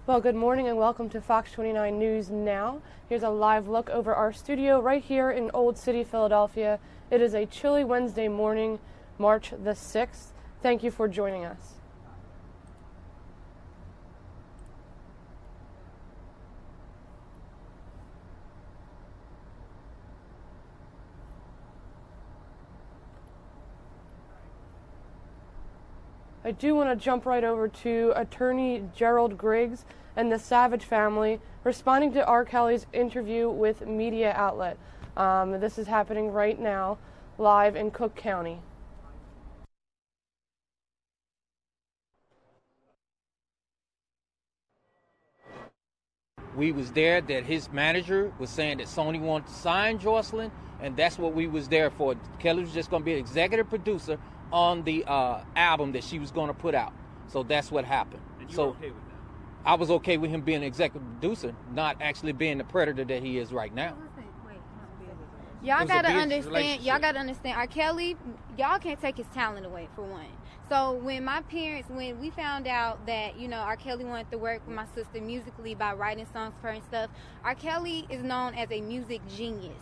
Well, good morning and welcome to Fox 29 News Now. Here's a live look over our studio right here in Old City, Philadelphia. It is a chilly Wednesday morning, March the 6th. Thank you for joining us. I do want to jump right over to attorney Gerald Griggs and the Savage family responding to R. Kelly's interview with media outlet. This is happening right now, live in Cook County. We was there that his manager was saying that Sony wanted to sign Jocelyn, and that's what we was there for. Kelly was just going to be an executive producer on the album that she was going to put out. So that's what happened. And you were okay with that? I was okay with him being an executive producer, not actually being the predator that he is right now. Y'all gotta understand, R. Kelly, y'all can't take his talent away, for one. So when we found out that, R. Kelly wanted to work with my sister musically by writing songs for her and stuff, R. Kelly is known as a music genius.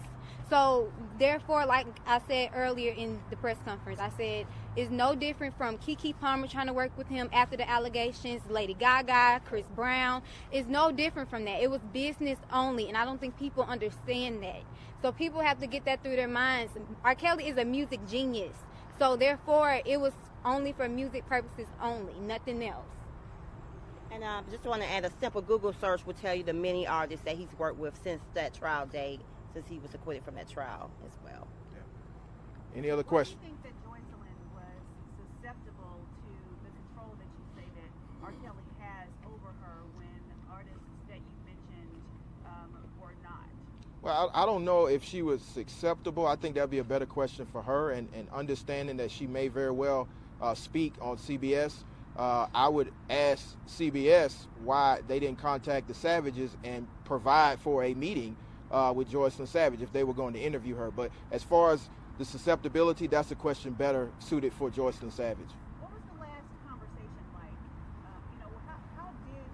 So therefore, like I said earlier in the press conference, I said it's no different from Keke Palmer trying to work with him after the allegations, Lady Gaga, Chris Brown. It's no different from that. It was business only, and I don't think people understand that. So people have to get that through their minds. R. Kelly is a music genius. So therefore, it was only for music purposes only, nothing else. And I just want to add, a simple Google search will tell you the many artists that he's worked with since that trial date, since he was acquitted from that trial as well. Yeah. Any other questions? Do you think that Jocelyn was susceptible to the control that you say that R. Kelly has over her when artists that you mentioned were not? Well, I don't know if she was acceptable. I think that'd be a better question for her, and understanding that she may very well speak on CBS. I would ask CBS why they didn't contact the Savages and provide for a meeting with Jocelyn Savage if they were going to interview her. But as far as the susceptibility, that's a question better suited for Jocelyn Savage. What was the last conversation like? How did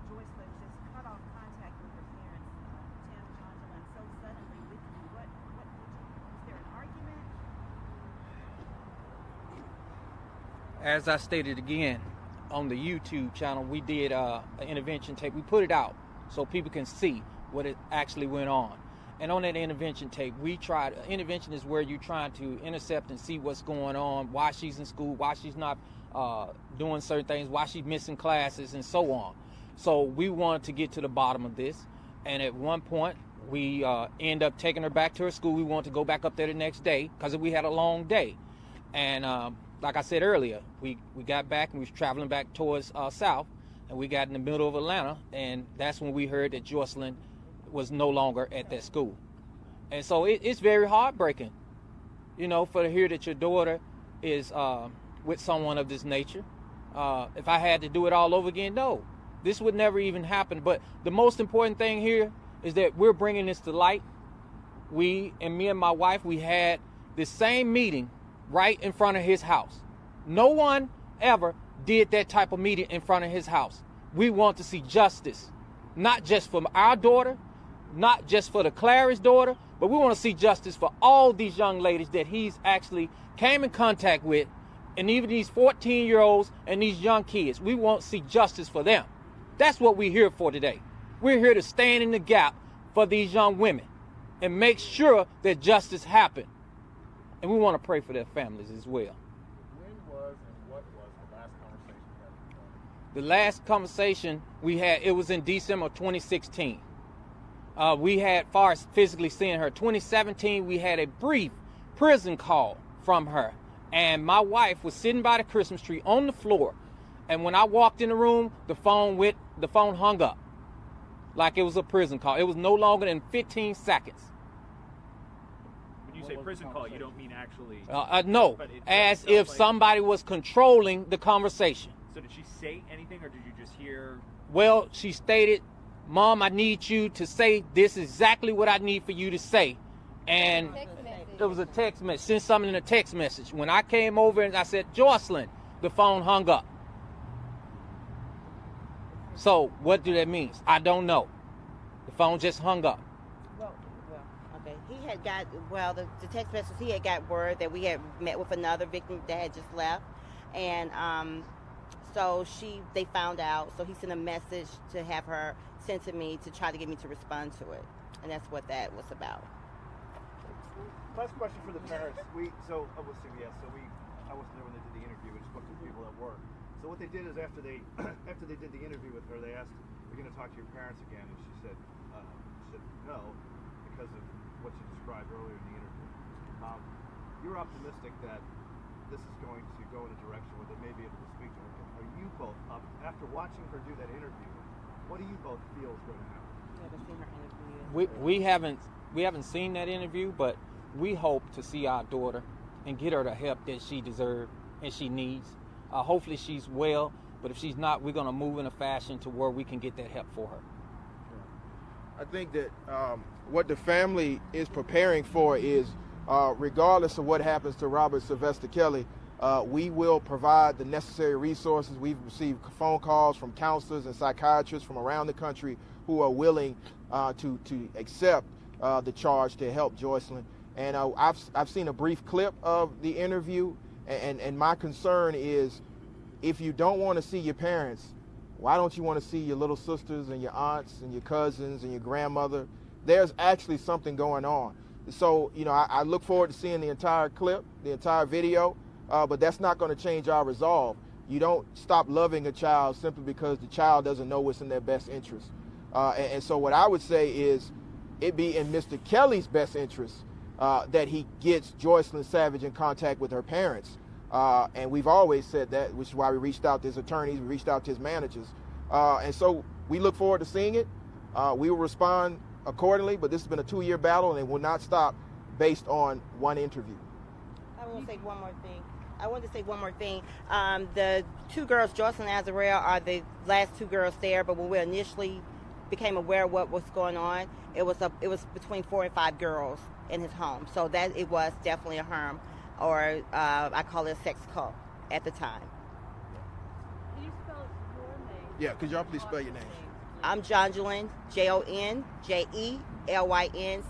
Jocelyn just cut off contact with her parents, Tim, Angela, and so suddenly with you? Was there an argument? As I stated again, on the YouTube channel, we did an intervention tape. We put it out so people can see what it actually went on. And on that intervention tape, intervention is where you're trying to intercept and see what's going on, why she's in school, why she's not doing certain things, why she's missing classes, and so on. So we wanted to get to the bottom of this. And at one point, we end up taking her back to her school. We wanted to go back up there the next day because we had a long day. And like I said earlier, we got back and we was traveling back towards south, and we got in the middle of Atlanta, and that's when we heard that Jocelyn was no longer at that school. And so it's very heartbreaking, to hear that your daughter is with someone of this nature. If I had to do it all over again, no, this would never even happen. But the most important thing here is that we're bringing this to light. Me and my wife, we had the same meeting right in front of his house. No one ever did that type of meeting in front of his house. We want to see justice, not just for our daughter, not just for the Clary's daughter, but we want to see justice for all these young ladies that he's actually came in contact with, and even these 14-year-olds and these young kids. We want to see justice for them. That's what we're here for today. We're here to stand in the gap for these young women and make sure that justice happens. And we want to pray for their families as well. When was and what was the last conversation you had with her? The last conversation we had, it was in December of 2016. We had, far as physically seeing her, 2017, we had a brief prison call from her. And my wife was sitting by the Christmas tree on the floor. And when I walked in the room, the phone hung up like it was a prison call. It was no longer than 15 seconds. When you say prison call, you don't mean actually... No, as if somebody was controlling the conversation. So did she say anything, or did you just hear... Well, she stated, Mom, I need you to say this is exactly what I need for you to say. And it was a text message. Send something in a text message. When I came over and I said, Jocelyn, the phone hung up. So what do that mean? I don't know. The phone just hung up. Okay. He had got, the text message, he had got word that we had met with another victim that had just left. And so they found out. So he sent a message to have her sent to me to try to get me to respond to it. And that's what that was about. Last question for the parents. With CBS, I wasn't there when they did the interview. We spoke to people at work. So what they did is after they did the interview with her, they asked, "Are you going to talk to your parents again?" And she said no, because of what you described earlier in the interview. You're optimistic that this is going to go in a direction where they may be able to speak to her. Are you both, after watching her do that interview, what do you both feel is going to happen? You haven't seen her interview. We haven't seen that interview, but we hope to see our daughter and get her the help that she deserves and she needs. Hopefully she's well, but if she's not, we're going to move in a fashion to where we can get that help for her. I think that what the family is preparing for is, regardless of what happens to Robert Sylvester Kelly, we will provide the necessary resources. We've received phone calls from counselors and psychiatrists from around the country who are willing to accept the charge to help Joycelyn. And I've seen a brief clip of the interview, and my concern is, if you don't want to see your parents, why don't you want to see your little sisters and your aunts and your cousins and your grandmother? There's actually something going on. So, I look forward to seeing the entire clip, the entire video, but that's not going to change our resolve. You don't stop loving a child simply because the child doesn't know what's in their best interest. And so what I would say is, it'd be in Mr. Kelly's best interest that he gets Joycelyn Savage in contact with her parents. And we've always said that, which is why we reached out to his attorneys, we reached out to his managers. And so we look forward to seeing it. We will respond accordingly, but this has been a 2-year battle, and it will not stop based on one interview. I want to say one more thing. The two girls, Joycelyn and Azariah, are the last two girls there, but when we initially became aware of what was going on, it was between 4 and 5 girls in his home. So that it was definitely a harm, or I call it a sex cult at the time. Can you spell your name? Yeah, could y'all please spell your name? I'm Jonjelyn, JONJELYN,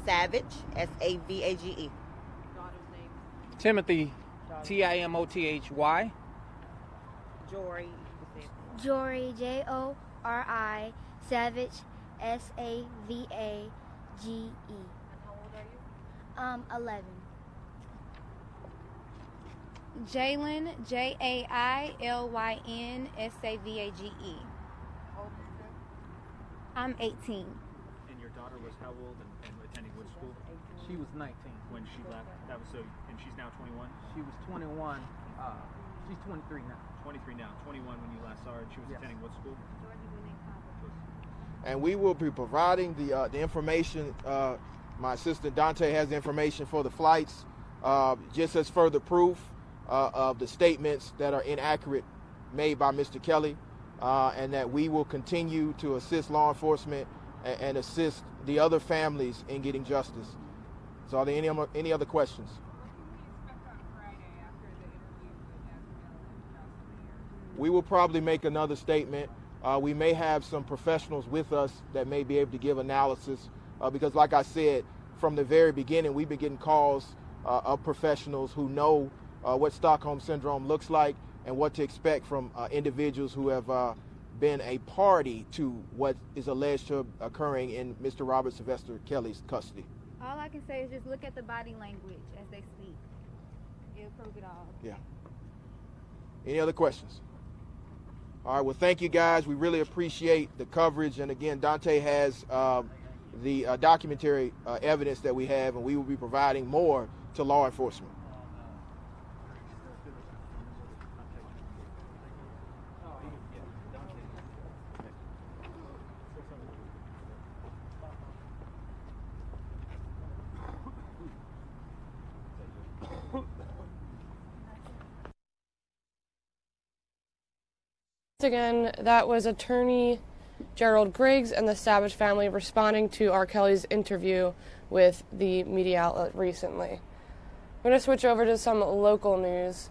Savage, SAVAGE. Daughter's name? Timothy, TIMOTHY. Jory. Jory, JORI, Savage, SAVAGE. And how old are you? 11. Jalen, JAILYN, SAVAGE. How old is you? I'm 18. And your daughter was how old and attending what school? She was 19. When she left, that was and she's now 21? She was 21. She's 23 now. 23 now. 21 when you last saw her, and she was attending what school? And we will be providing the information. My assistant Dante has the information for the flights, just as further proof of the statements that are inaccurate made by Mr. Kelly, and that we will continue to assist law enforcement and assist the other families in getting justice. So are there any other questions? We will probably make another statement. We may have some professionals with us that may be able to give analysis, because like I said, from the very beginning, we've been getting calls of professionals who know what Stockholm Syndrome looks like and what to expect from individuals who have been a party to what is alleged to occurring in Mr. Robert Sylvester Kelly's custody. All I can say is just look at the body language as they speak. It'll prove it all. Yeah. Any other questions? All right, well, thank you, guys. We really appreciate the coverage. And again, Dante has the documentary evidence that we have, and we will be providing more to law enforcement. Again, that was attorney Gerald Griggs and the Savage family responding to R. Kelly's interview with the media outlet recently. We're going to switch over to some local news.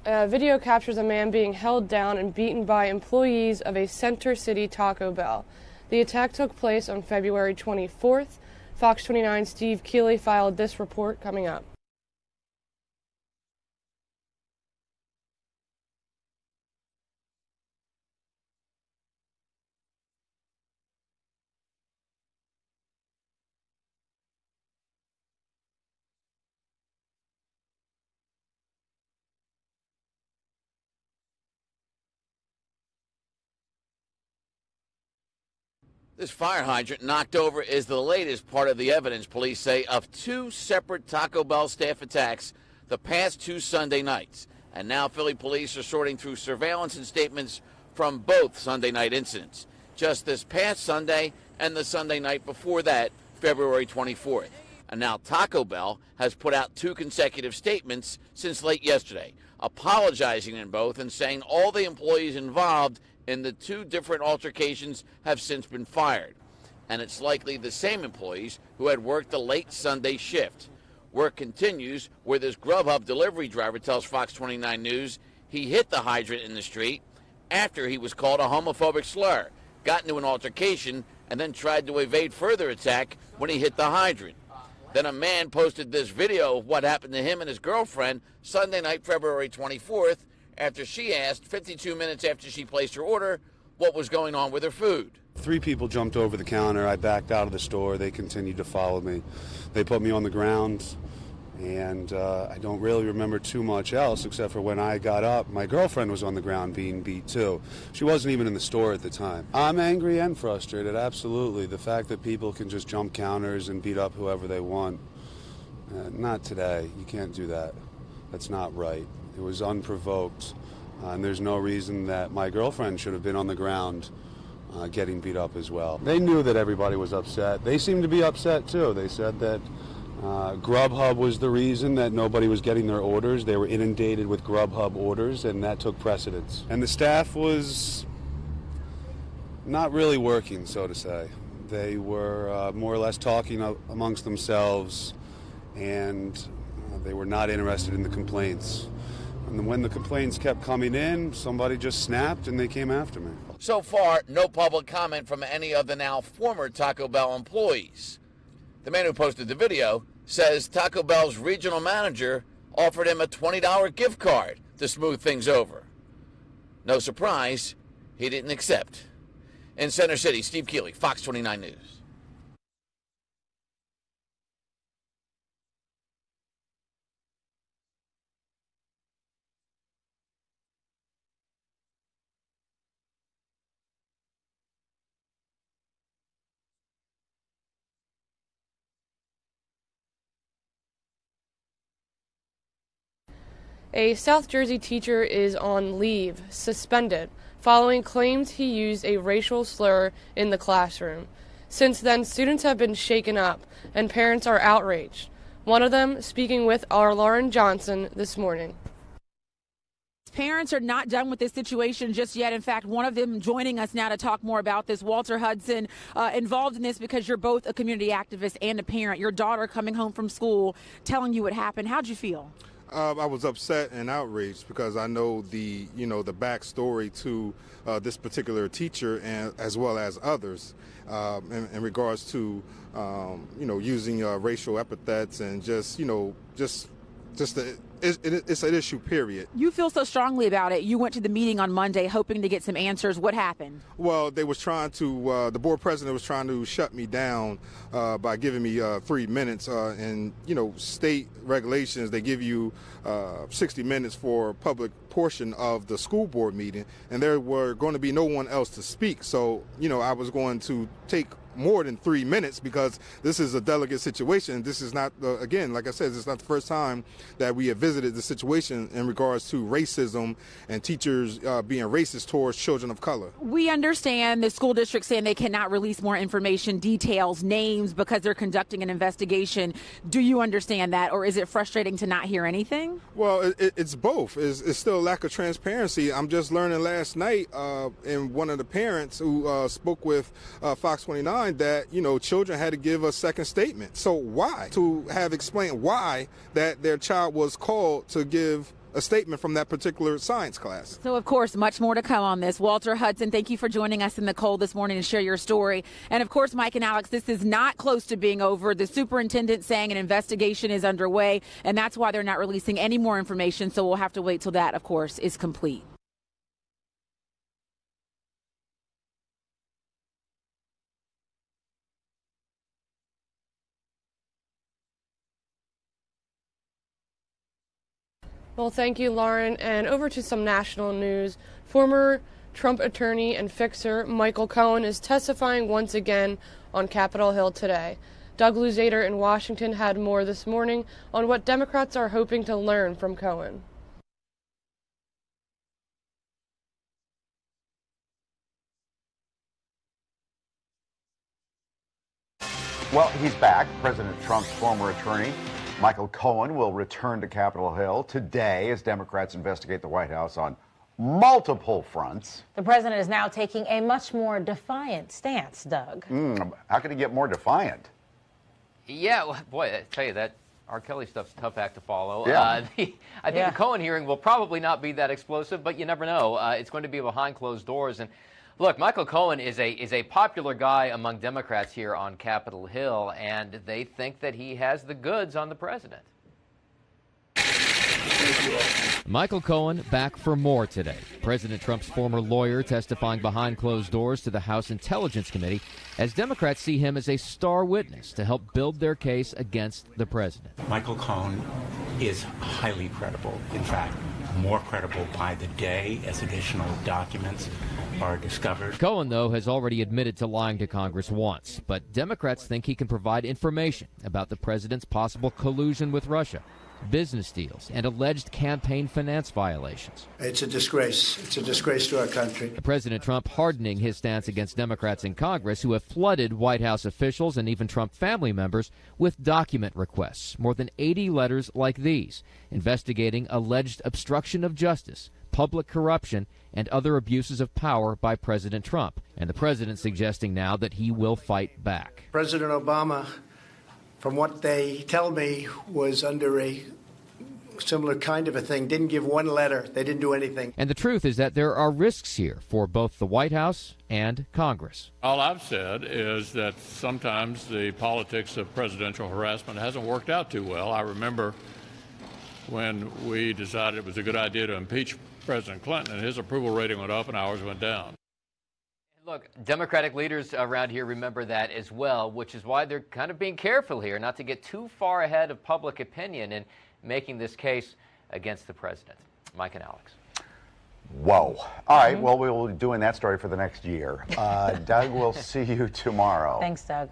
video captures a man being held down and beaten by employees of a Center City Taco Bell. The attack took place on February 24th. Fox 29's Steve Keeley filed this report coming up. This fire hydrant knocked over is the latest part of the evidence, police say, of two separate Taco Bell staff attacks the past 2 Sunday nights. And now Philly police are sorting through surveillance and statements from both Sunday night incidents, just this past Sunday and the Sunday night before that, February 24th. And now Taco Bell has put out 2 consecutive statements since late yesterday, apologizing in both and saying all the employees involved in the 2 different altercations have since been fired. And it's likely the same employees who had worked the late Sunday shift. Work continues where this Grubhub delivery driver tells Fox 29 News he hit the hydrant in the street after he was called a homophobic slur, got into an altercation, and then tried to evade further attack when he hit the hydrant. Then a man posted this video of what happened to him and his girlfriend Sunday night, February 24th, after she asked 52 minutes after she placed her order what was going on with her food. 3 people jumped over the counter. I backed out of the store. They continued to follow me. They put me on the ground, and I don't really remember too much else except for when I got up, my girlfriend was on the ground being beat too. She wasn't even in the store at the time. I'm angry and frustrated, absolutely. The fact that people can just jump counters and beat up whoever they want. Not today. You can't do that. That's not right. It was unprovoked, and there's no reason that my girlfriend should have been on the ground getting beat up as well. They knew that everybody was upset. They seemed to be upset too. They said that Grubhub was the reason that nobody was getting their orders. They were inundated with Grubhub orders, and that took precedence. And the staff was not really working, so to say. They were more or less talking amongst themselves, and they were not interested in the complaints. And when the complaints kept coming in, somebody just snapped and they came after me. So far, no public comment from any of the now former Taco Bell employees. The man who posted the video says Taco Bell's regional manager offered him a $20 gift card to smooth things over. No surprise, he didn't accept. In Center City, Steve Keeley, Fox 29 News. A South Jersey teacher is on leave, suspended, following claims he used a racial slur in the classroom. Since then, students have been shaken up, and parents are outraged. One of them speaking with our Lauren Johnson this morning. Parents are not done with this situation just yet. In fact, one of them joining us now to talk more about this, Walter Hudson, involved in this because you're both a community activist and a parent. Your daughter coming home from school telling you what happened. How'd you feel? I was upset and outraged because I know the backstory to this particular teacher and as well as others in regards to using racial epithets and it's an issue, period. You feel so strongly about it. You went to the meeting on Monday hoping to get some answers. What happened? Well, they was trying to, the board president was trying to shut me down by giving me 3 minutes. And, state regulations, they give you 60 minutes for a public portion of the school board meeting. And there were going to be no one else to speak. So, I was going to take more than 3 minutes because this is a delicate situation. This is not, again, like I said, this is not the first time that we have visited the situation in regards to racism and teachers being racist towards children of color. We understand the school district saying they cannot release more information, details, names because they're conducting an investigation. Do you understand that, or is it frustrating to not hear anything? Well, it's both. It's still a lack of transparency. I'm just learning last night and one of the parents who spoke with Fox 29 that, children had to give a second statement. So why? To have explained why that their child was called to give a statement from that particular science class. So, of course, much more to come on this. Walter Hudson, thank you for joining us in the cold this morning to share your story. And, of course, Mike and Alex, this is not close to being over. The superintendent saying an investigation is underway, and that's why they're not releasing any more information. So we'll have to wait till that, of course, is complete. Well, thank you, Lauren. And over to some national news. Former Trump attorney and fixer Michael Cohen is testifying once again on Capitol Hill today. Doug Luzader in Washington had more this morning on what Democrats are hoping to learn from Cohen. Well, he's back. President Trump's former attorney, Michael Cohen, will return to Capitol Hill today as Democrats investigate the White House on multiple fronts. The president is now taking a much more defiant stance, Doug. How can he get more defiant? Yeah, well, boy, I tell you, that R. Kelly stuff's a tough act to follow. Yeah. I think the Cohen hearing will probably not be that explosive, but you never know. It's going to be behind closed doors. And look, Michael Cohen is a popular guy among Democrats here on Capitol Hill, and they think that he has the goods on the president. Michael Cohen back for more today. President Trump's former lawyer testifying behind closed doors to the House Intelligence Committee as Democrats see him as a star witness to help build their case against the president. Michael Cohen is highly credible. In fact, more credible by the day as additional documents are discovered. Cohen, though, has already admitted to lying to Congress once, but Democrats think he can provide information about the president's possible collusion with Russia, business deals, and alleged campaign finance violations. It's a disgrace. It's a disgrace to our country. President Trump hardening his stance against Democrats in Congress who have flooded White House officials and even Trump family members with document requests, more than 80 letters like these, investigating alleged obstruction of justice, public corruption, and other abuses of power by President Trump. And the president suggesting now that he will fight back. President Obama, from what they tell me, was under a similar kind of a thing. Didn't give one letter. They didn't do anything. And the truth is that there are risks here for both the White House and Congress. All I've said is that sometimes the politics of presidential harassment hasn't worked out too well. I remember when we decided it was a good idea to impeach President Clinton, and his approval rating went up and ours went down. Look, Democratic leaders around here remember that as well, which is why they're kind of being careful here not to get too far ahead of public opinion in making this case against the president. Mike and Alex. Whoa. All right, well, we will be doing that story for the next year. Doug, we'll see you tomorrow. Thanks, Doug.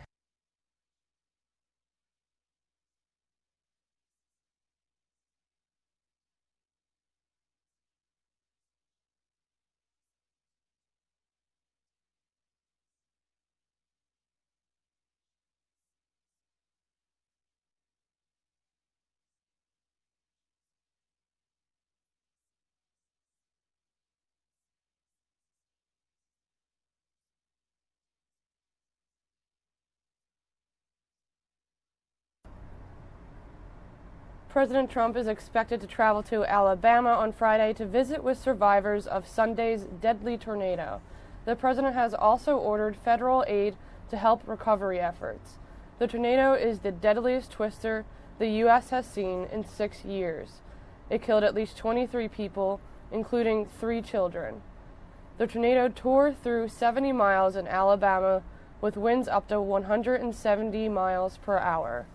President Trump is expected to travel to Alabama on Friday to visit with survivors of Sunday's deadly tornado. The president has also ordered federal aid to help recovery efforts. The tornado is the deadliest twister the U.S. has seen in 6 years. It killed at least 23 people, including 3 children. The tornado tore through 70 miles in Alabama with winds up to 170 miles per hour.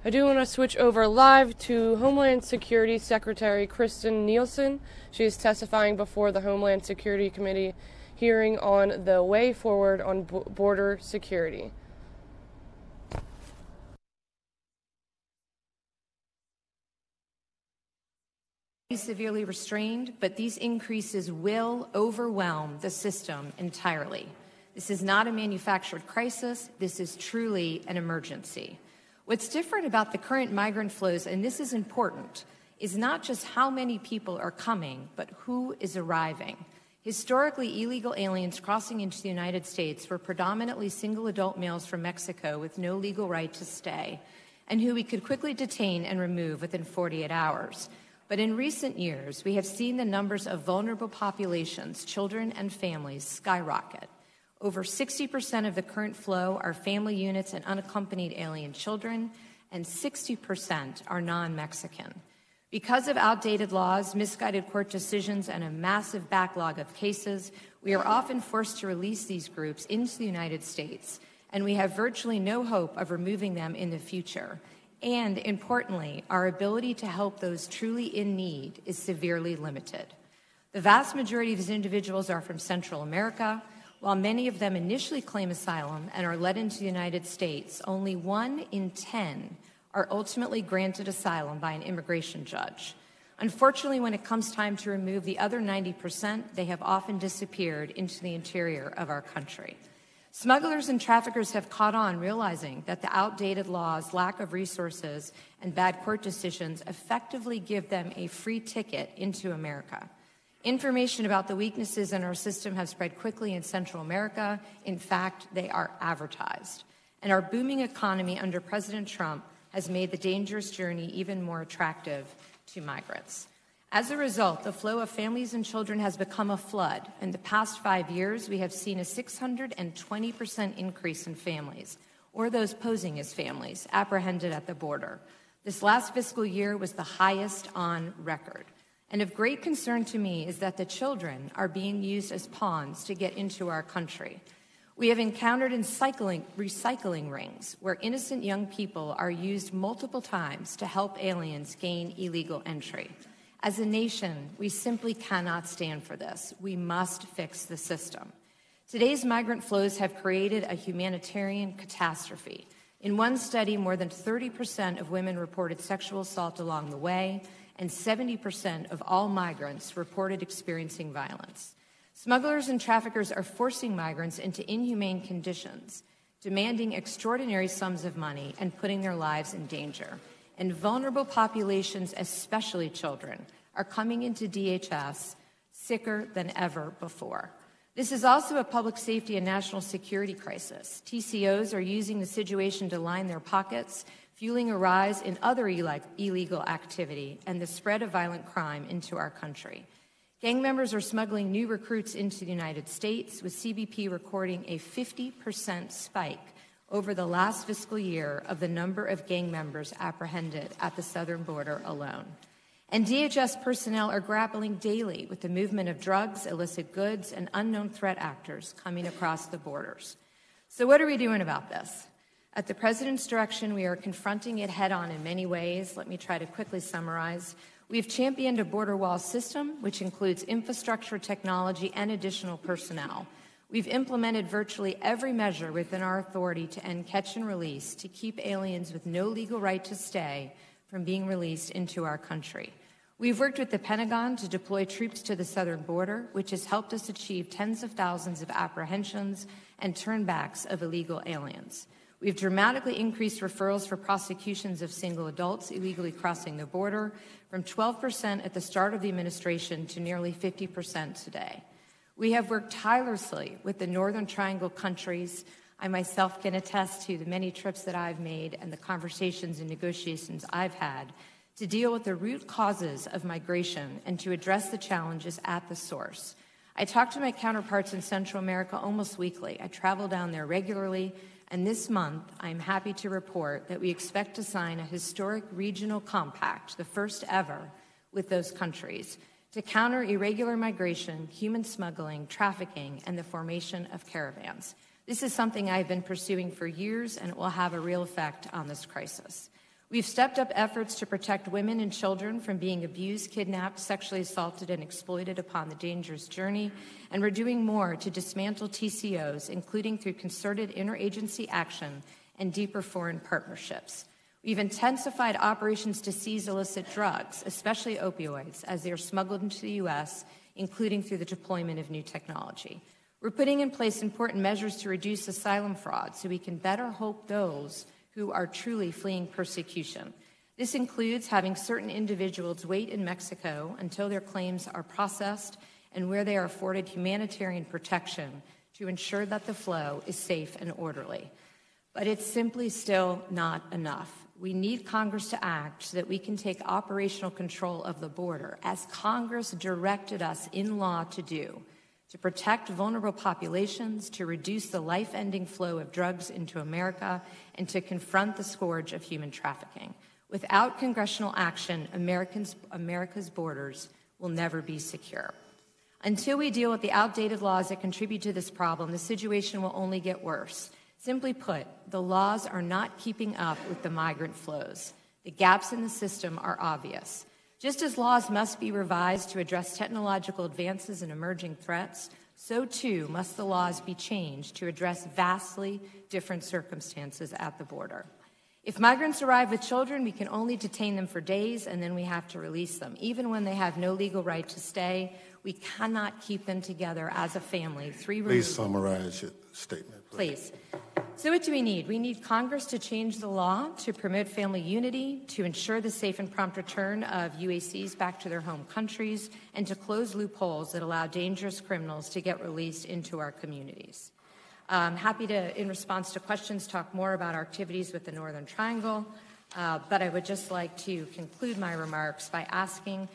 I do want to switch over live to Homeland Security Secretary Kristen Nielsen. She is testifying before the Homeland Security Committee hearing on the way forward on border security. severely restrained, but these increases will overwhelm the system entirely. This is not a manufactured crisis. This is truly an emergency. What's different about the current migrant flows, and this is important, is not just how many people are coming, but who is arriving. Historically, illegal aliens crossing into the United States were predominantly single adult males from Mexico with no legal right to stay, and who we could quickly detain and remove within 48 hours. But in recent years, we have seen the numbers of vulnerable populations, children and families, skyrocket. Over 60% of the current flow are family units and unaccompanied alien children, and 60% are non-Mexican. Because of outdated laws, misguided court decisions, and a massive backlog of cases, we are often forced to release these groups into the United States, and we have virtually no hope of removing them in the future. And importantly, our ability to help those truly in need is severely limited. The vast majority of these individuals are from Central America. While many of them initially claim asylum and are led into the United States, only 1 in 10 are ultimately granted asylum by an immigration judge. Unfortunately, when it comes time to remove the other 90%, they have often disappeared into the interior of our country. Smugglers and traffickers have caught on, realizing that the outdated laws, lack of resources, and bad court decisions effectively give them a free ticket into America. Information about the weaknesses in our system have spread quickly in Central America. In fact, they are advertised. And our booming economy under President Trump has made the dangerous journey even more attractive to migrants. As a result, the flow of families and children has become a flood. In the past 5 years, we have seen a 620% increase in families, or those posing as families, apprehended at the border. This last fiscal year was the highest on record. And of great concern to me is that the children are being used as pawns to get into our country. We have encountered recycling rings where innocent young people are used multiple times to help aliens gain illegal entry. As a nation, we simply cannot stand for this. We must fix the system. Today's migrant flows have created a humanitarian catastrophe. In one study, more than 30% of women reported sexual assault along the way, and 70% of all migrants reported experiencing violence. Smugglers and traffickers are forcing migrants into inhumane conditions, demanding extraordinary sums of money and putting their lives in danger. And vulnerable populations, especially children, are coming into DHS sicker than ever before. This is also a public safety and national security crisis. TCOs are using the situation to line their pockets, fueling a rise in other illegal activity and the spread of violent crime into our country. Gang members are smuggling new recruits into the United States, with CBP recording a 50% spike over the last fiscal year of the number of gang members apprehended at the southern border alone. And DHS personnel are grappling daily with the movement of drugs, illicit goods, and unknown threat actors coming across the borders. So what are we doing about this? At the President's direction, we are confronting it head-on in many ways. Let me try to quickly summarize. We've championed a border wall system, which includes infrastructure, technology, and additional personnel. We've implemented virtually every measure within our authority to end catch and release, to keep aliens with no legal right to stay from being released into our country. We've worked with the Pentagon to deploy troops to the southern border, which has helped us achieve tens of thousands of apprehensions and turnbacks of illegal aliens. We've dramatically increased referrals for prosecutions of single adults illegally crossing the border from 12% at the start of the administration to nearly 50% today. We have worked tirelessly with the Northern Triangle countries. I myself can attest to the many trips that I've made and the conversations and negotiations I've had to deal with the root causes of migration and to address the challenges at the source. I talk to my counterparts in Central America almost weekly. I travel down there regularly, and this month I'm happy to report that we expect to sign a historic regional compact, the first ever, with those countries to counter irregular migration, human smuggling, trafficking, and the formation of caravans. This is something I've been pursuing for years, and it will have a real effect on this crisis. We've stepped up efforts to protect women and children from being abused, kidnapped, sexually assaulted, and exploited upon the dangerous journey, and we're doing more to dismantle TCOs, including through concerted interagency action and deeper foreign partnerships. We've intensified operations to seize illicit drugs, especially opioids, as they are smuggled into the U.S., including through the deployment of new technology. We're putting in place important measures to reduce asylum fraud so we can better help those who are truly fleeing persecution. This includes having certain individuals wait in Mexico until their claims are processed and where they are afforded humanitarian protection to ensure that the flow is safe and orderly. But it's simply still not enough. We need Congress to act so that we can take operational control of the border, as Congress directed us in law to do, to protect vulnerable populations, to reduce the life-ending flow of drugs into America, and to confront the scourge of human trafficking. Without congressional action, America's borders will never be secure. Until we deal with the outdated laws that contribute to this problem, the situation will only get worse. Simply put, the laws are not keeping up with the migrant flows. The gaps in the system are obvious. Just as laws must be revised to address technological advances and emerging threats, so too must the laws be changed to address vastly different circumstances at the border. If migrants arrive with children, we can only detain them for days and then we have to release them. Even when they have no legal right to stay, we cannot keep them together as a family. Please summarize your statement. Please. So what do we need? We need Congress to change the law to promote family unity, to ensure the safe and prompt return of UACs back to their home countries, and to close loopholes that allow dangerous criminals to get released into our communities. I'm happy to, in response to questions, talk more about our activities with the Northern Triangle, but I would just like to conclude my remarks by asking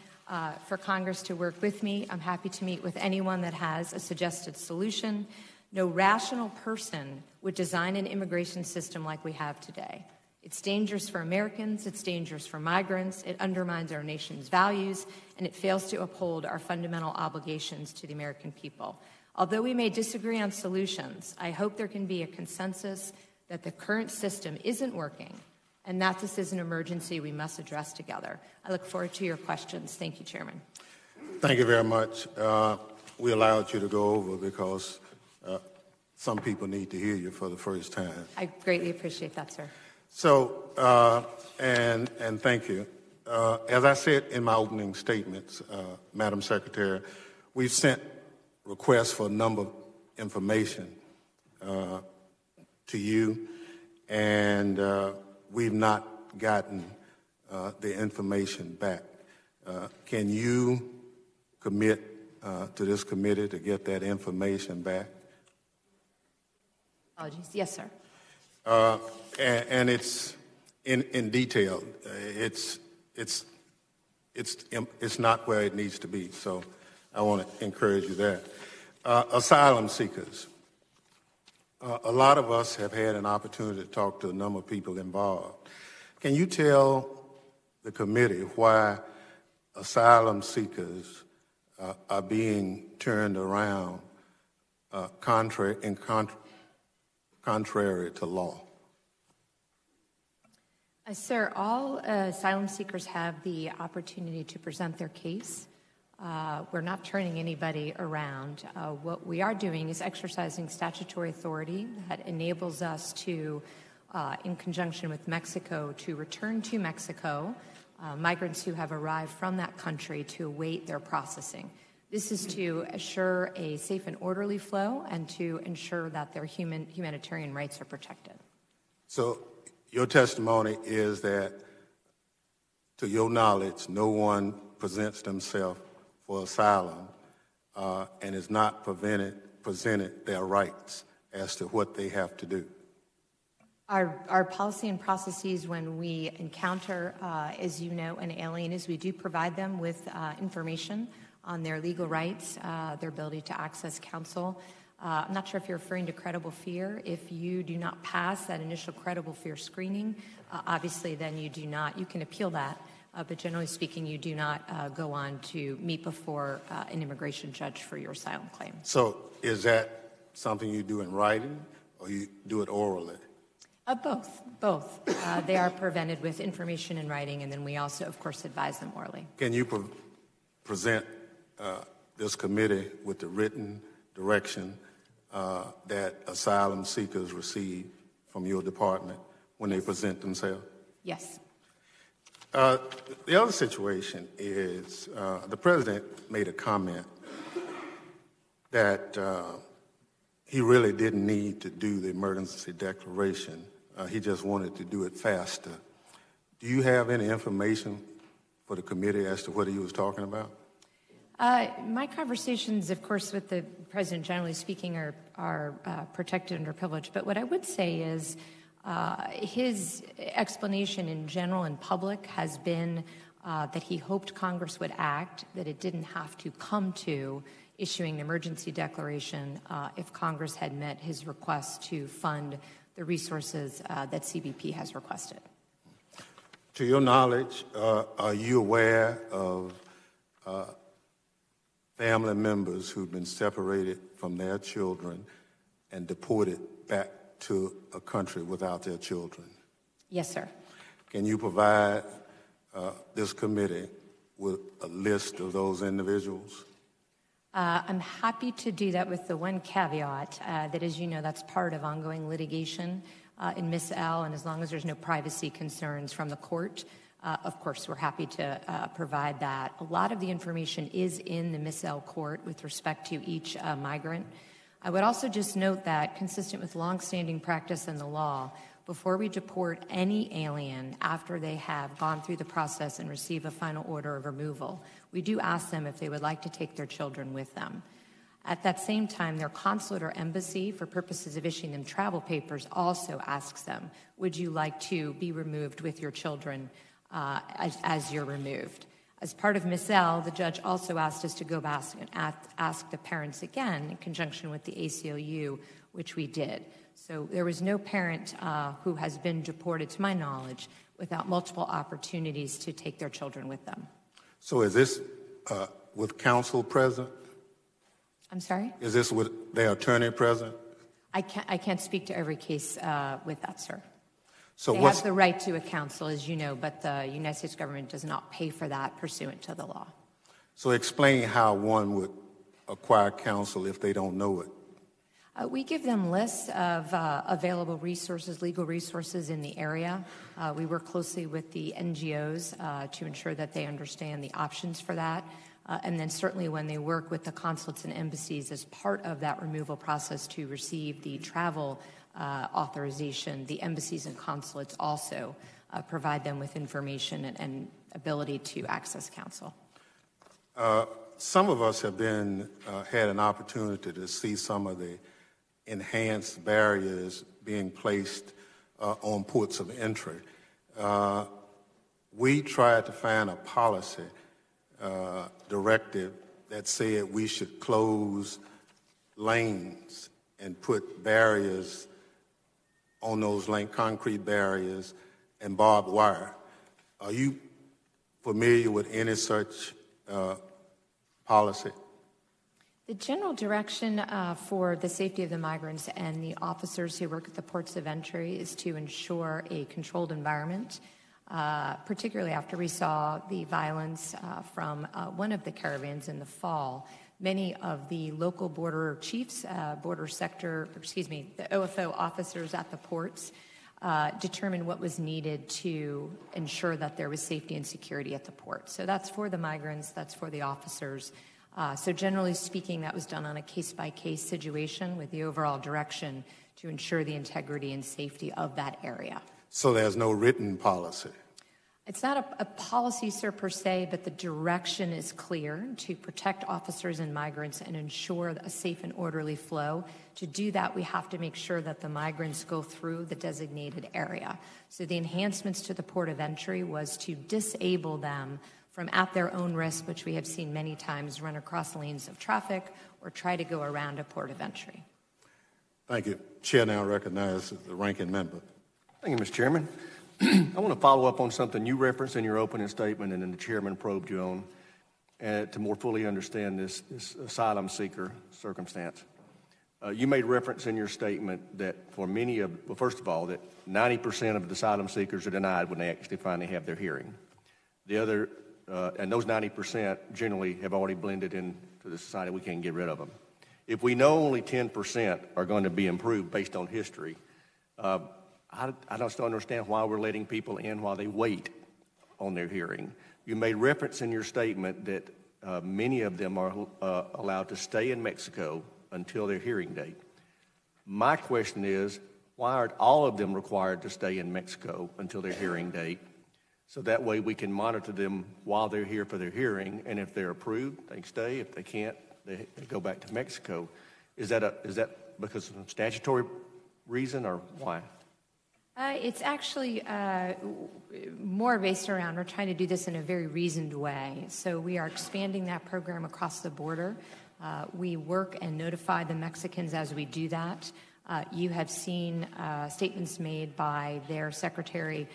for Congress to work with me. I'm happy to meet with anyone that has a suggested solution. No rational person would design an immigration system like we have today. It's dangerous for Americans, it's dangerous for migrants, it undermines our nation's values, and it fails to uphold our fundamental obligations to the American people. Although we may disagree on solutions, I hope there can be a consensus that the current system isn't working and that this is an emergency we must address together. I look forward to your questions. Thank you, Chairman. Thank you very much. We allowed you to go over because some people need to hear you for the first time. I greatly appreciate that, sir. So, and thank you. As I said in my opening statements, Madam Secretary, we've sent requests for a number of information to you, and we've not gotten the information back. Can you commit to this committee to get that information back? Apologies. Yes, sir. And it's in detail. It's not where it needs to be. So I want to encourage you there. Asylum seekers. A lot of us have had an opportunity to talk to a number of people involved. Can you tell the committee why asylum seekers are being turned around contrary to law? Sir, all asylum seekers have the opportunity to present their case. We're not turning anybody around. What we are doing is exercising statutory authority that enables us to, in conjunction with Mexico, to return to Mexico migrants who have arrived from that country to await their processing. This is to assure a safe and orderly flow and to ensure that their humanitarian rights are protected. So your testimony is that, to your knowledge, no one presents themselves for asylum and is not presented their rights as to what they have to do. Our policy and processes when we encounter, as you know, an alien is we do provide them with information on their legal rights, their ability to access counsel. I'm not sure if you're referring to credible fear. If you do not pass that initial credible fear screening, obviously then you do not, you can appeal that, but generally speaking, you do not go on to meet before an immigration judge for your asylum claim. So is that something you do in writing or you do it orally? Both. They are presented with information in writing, and then we also, of course, advise them orally. Can you present this committee with the written direction that asylum seekers receive from your department when they present themselves? Yes. The other situation is the president made a comment that he really didn't need to do the emergency declaration. He just wanted to do it faster. Do you have any information for the committee as to what he was talking about? My conversations, of course, with the president, generally speaking, are protected under privilege. But what I would say is his explanation in general and public has been that he hoped Congress would act, that it didn't have to come to issuing an emergency declaration if Congress had met his request to fund the resources that CBP has requested. To your knowledge, are you aware of family members who've been separated from their children and deported back to a country without their children? Yes, sir. Can you provide this committee with a list of those individuals? I'm happy to do that with the one caveat that, as you know, that's part of ongoing litigation in Miss L, and as long as there's no privacy concerns from the court, of course, we're happy to provide that. A lot of the information is in the Miss L court with respect to each migrant. I would also just note that, consistent with longstanding practice in the law, before we deport any alien after they have gone through the process and receive a final order of removal, we do ask them if they would like to take their children with them. At that same time, their consulate or embassy, for purposes of issuing them travel papers, also asks them, would you like to be removed with your children as you're removed? As part of Miss L, the judge also asked us to go back and ask the parents again in conjunction with the ACLU, which we did. So there was no parent who has been deported, to my knowledge, without multiple opportunities to take their children with them. So is this with counsel present? I'm sorry? Is this with their attorney present? I can't speak to every case with that, sir. So they have the right to a counsel, as you know, but the United States government does not pay for that pursuant to the law. So explain how one would acquire counsel if they don't know it. We give them lists of available resources, legal resources in the area. We work closely with the NGOs to ensure that they understand the options for that. And then certainly when they work with the consulates and embassies as part of that removal process to receive the travel authorization, the embassies and consulates also provide them with information and ability to access counsel. Some of us have had an opportunity to see some of the enhanced barriers being placed on ports of entry. We tried to find a policy directive that said we should close lanes and put barriers on those concrete barriers and barbed wire. Are you familiar with any such policy? The general direction for the safety of the migrants and the officers who work at the ports of entry is to ensure a controlled environment, particularly after we saw the violence from one of the caravans in the fall. Many of the local border chiefs, the OFO officers at the ports determined what was needed to ensure that there was safety and security at the port. So that's for the migrants, that's for the officers. So generally speaking, that was done on a case-by-case situation with the overall direction to ensure the integrity and safety of that area. So there's no written policy? It's not a policy, sir, per se, but the direction is clear to protect officers and migrants and ensure a safe and orderly flow. To do that, we have to make sure that the migrants go through the designated area. So the enhancements to the port of entry was to disable them from at their own risk, which we have seen many times, run across lanes of traffic or try to go around a port of entry. Thank you. Chair now recognizes the ranking member. Thank you, Mr. Chairman. I want to follow up on something you referenced in your opening statement and then the chairman probed you on to more fully understand this asylum seeker circumstance. You made reference in your statement that for many of, well, first of all, that 90% of the asylum seekers are denied when they actually finally have their hearing. The other, and those 90% generally have already blended into the society. We can't get rid of them. If we know only 10% are going to be improved based on history, I don't still understand why we're letting people in while they wait on their hearing. You made reference in your statement that many of them are allowed to stay in Mexico until their hearing date. My question is, why aren't all of them required to stay in Mexico until their hearing date? So that way we can monitor them while they're here for their hearing, and if they're approved, they stay. If they can't, they go back to Mexico. Is that because of some statutory reason, or why? It's actually more based around, we're trying to do this in a very reasoned way. So we are expanding that program across the border. We work and notify the Mexicans as we do that. You have seen statements made by their secretary,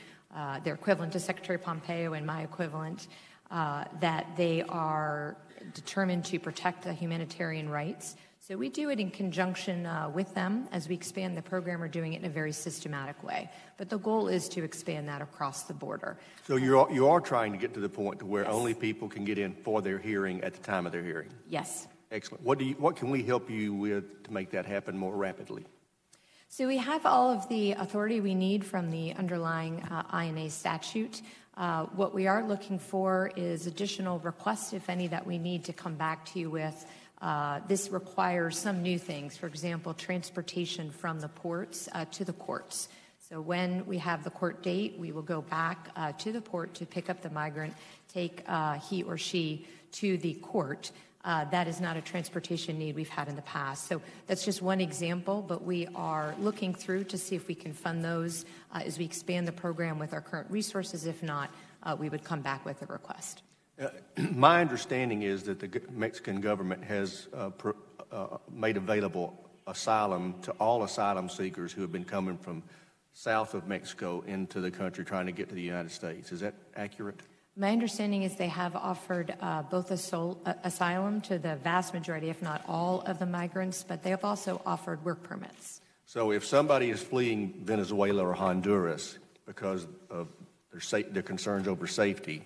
their equivalent to Secretary Pompeo and my equivalent, that they are determined to protect the humanitarian rights. So we do it in conjunction with them. As we expand the program, we're doing it in a very systematic way. But the goal is to expand that across the border. So you are trying to get to the point to where yes. only people can get in for their hearing at the time of their hearing? Yes. Excellent. What can we help you with to make that happen more rapidly? So we have all of the authority we need from the underlying INA statute. What we are looking for is additional requests, if any, that we need to come back to you with. This requires some new things. For example, transportation from the ports to the courts. So when we have the court date, we will go back to the port to pick up the migrant, take he or she to the court. That is not a transportation need we've had in the past. So that's just one example, but we are looking through to see if we can fund those as we expand the program with our current resources. If not, we would come back with a request. My understanding is that the Mexican government has made available asylum to all asylum seekers who have been coming from south of Mexico into the country trying to get to the United States. Is that accurate? My understanding is they have offered both asylum to the vast majority, if not all, of the migrants, but they have also offered work permits. So if somebody is fleeing Venezuela or Honduras because of their concerns over safety,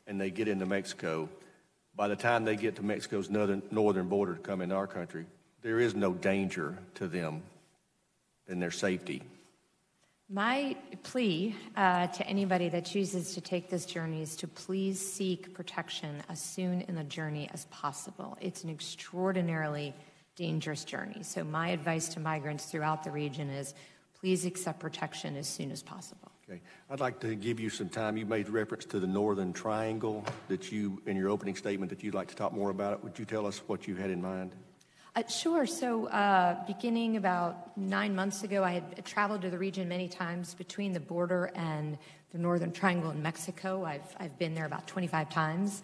and they get into Mexico, by the time they get to Mexico's northern border to come into our country, there is no danger to them and their safety. My plea to anybody that chooses to take this journey is to please seek protection as soon in the journey as possible. It's an extraordinarily dangerous journey. So my advice to migrants throughout the region is please accept protection as soon as possible. Okay. I'd like to give you some time. You made reference to the Northern Triangle that you, in your opening statement, that you'd like to talk more about it. Would you tell us what you had in mind? Sure. So beginning about 9 months ago, I had traveled to the region many times between the border and the Northern Triangle in Mexico. I've been there about 25 times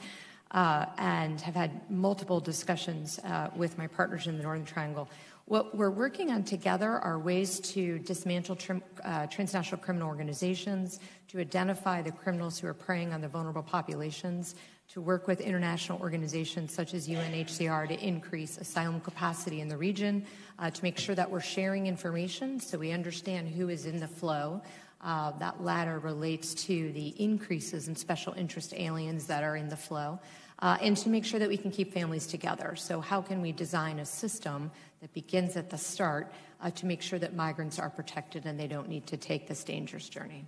and have had multiple discussions with my partners in the Northern Triangle. What we're working on together are ways to dismantle transnational criminal organizations, to identify the criminals who are preying on the vulnerable populations, to work with international organizations such as UNHCR to increase asylum capacity in the region, to make sure that we're sharing information so we understand who is in the flow. That latter relates to the increases in special interest aliens that are in the flow, and to make sure that we can keep families together. So how can we design a system that begins at the start to make sure that migrants are protected and they don't need to take this dangerous journey?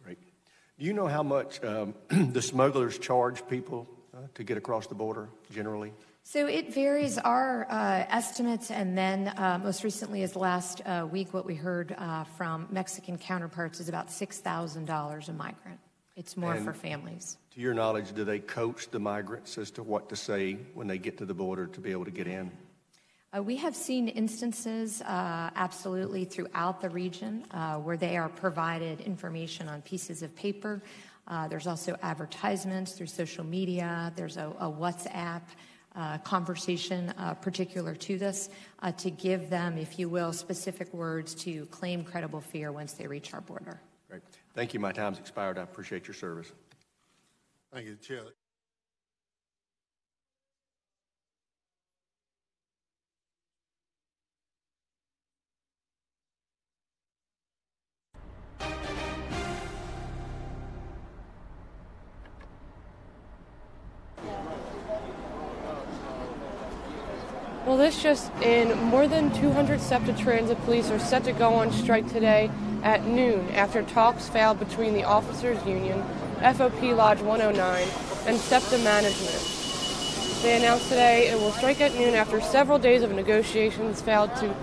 Great. Do you know how much the smugglers charge people to get across the border generally? So it varies. Our estimates, and then most recently as last week, what we heard from Mexican counterparts is about $6,000 a migrant. It's more for families. To your knowledge, do they coach the migrants as to what to say when they get to the border to be able to get in? We have seen instances, absolutely, throughout the region where they are provided information on pieces of paper. There's also advertisements through social media. There's a WhatsApp conversation particular to this to give them, if you will, specific words to claim credible fear once they reach our border. Great. Thank you. My time's expired. I appreciate your service. Thank you, Chair. Well, this just in, more than 200 SEPTA transit police are set to go on strike today at noon after talks failed between the Officers Union, FOP Lodge 109, and SEPTA management. They announced today it will strike at noon after several days of negotiations failed to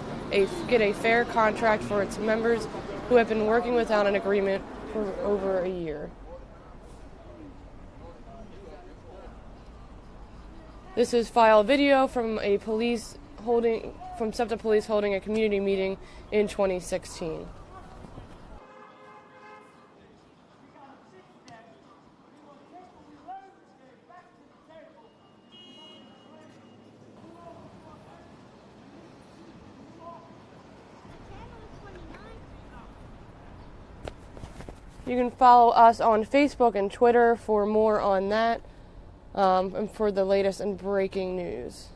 get a fair contract for its members who have been working without an agreement for over a year. This is file video from SEPTA police holding a community meeting in 2016. You can follow us on Facebook and Twitter for more on that, and for the latest and breaking news.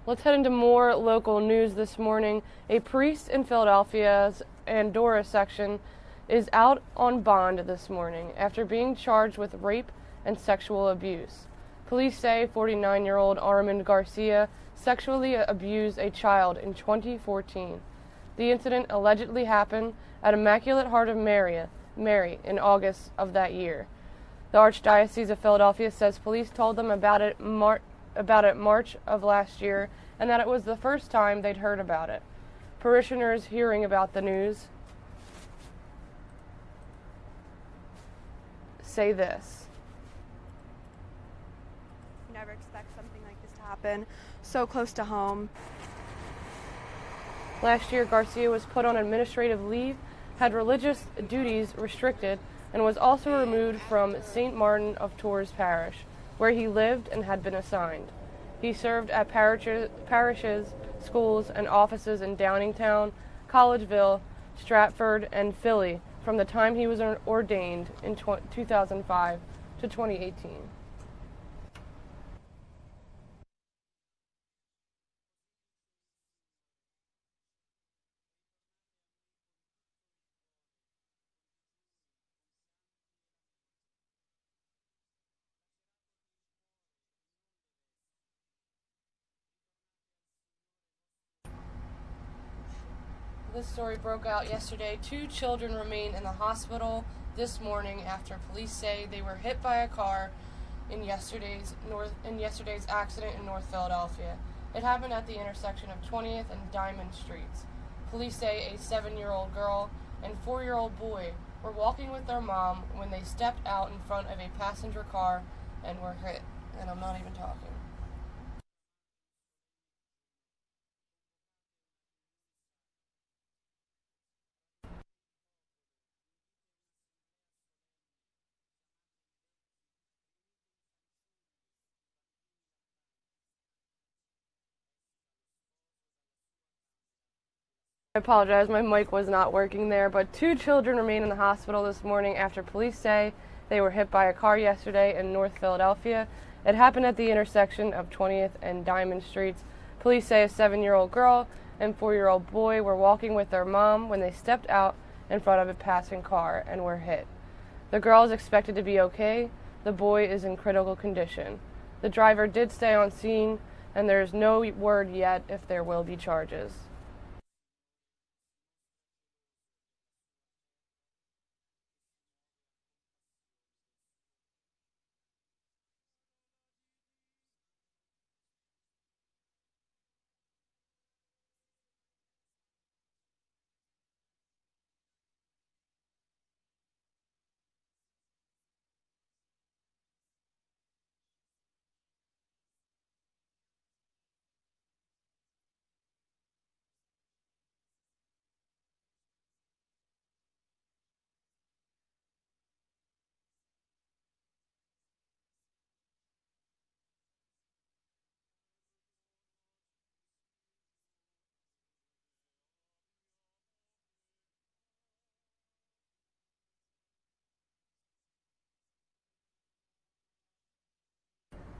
Let's head into more local news this morning. A priest in Philadelphia's Andorra section is out on bond this morning after being charged with rape and sexual abuse. Police say 49-year-old Armand Garcia sexually abused a child in 2014. The incident allegedly happened at Immaculate Heart of Mary in August of that year. The Archdiocese of Philadelphia says police told them about it March of last year, and that it was the first time they'd heard about it. Parishioners hearing about the news say this. You never expect something like this to happen so close to home. Last year, Garcia was put on administrative leave, had religious duties restricted, and was also removed from St. Martin of Tours Parish, where he lived and had been assigned. He served at parishes, schools, and offices in Downingtown, Collegeville, Stratford, and Philly from the time he was ordained in 2005 to 2018. This story broke out yesterday. 2 children remain in the hospital this morning after police say they were hit by a car in yesterday's accident in North Philadelphia. It happened at the intersection of 20th and Diamond Streets. Police say a 7-year-old girl and 4-year-old boy were walking with their mom when they stepped out in front of a passenger car and were hit. And I'm not even talking. I apologize, my mic was not working there, but 2 children remain in the hospital this morning after police say they were hit by a car yesterday in North Philadelphia. It happened at the intersection of 20th and Diamond Streets. Police say a 7-year-old girl and 4-year-old boy were walking with their mom when they stepped out in front of a passing car and were hit. The girl is expected to be okay. The boy is in critical condition. The driver did stay on scene, and there is no word yet if there will be charges.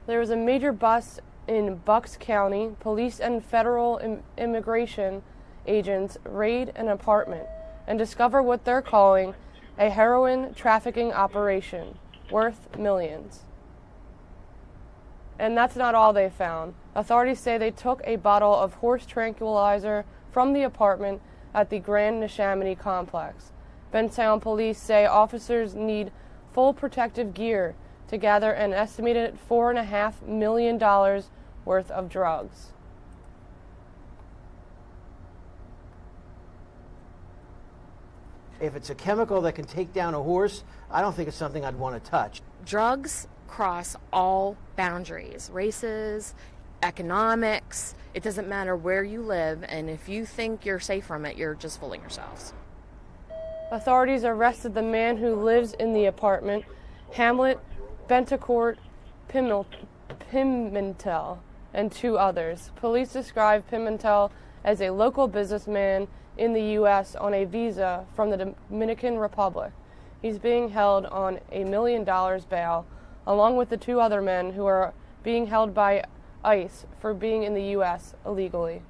There was a major bust in Bucks County. Police and federal immigration agents raid an apartment and discover what they're calling a heroin trafficking operation worth millions. And that's not all they found. Authorities say they took a bottle of horse tranquilizer from the apartment at the Grand Neshaminy complex. Bentown police say officers need full protective gear to gather an estimated $4.5 million worth of drugs. If it's a chemical that can take down a horse, I don't think it's something I'd want to touch. Drugs cross all boundaries, races, economics. It doesn't matter where you live, and if you think you're safe from it, you're just fooling yourselves. Authorities arrested the man who lives in the apartment, Hamlet Bentecourt Pimentel, and 2 others. Police describe Pimentel as a local businessman in the U.S. on a visa from the Dominican Republic. He's being held on $1 million bail, along with the 2 other men who are being held by ICE for being in the U.S. illegally.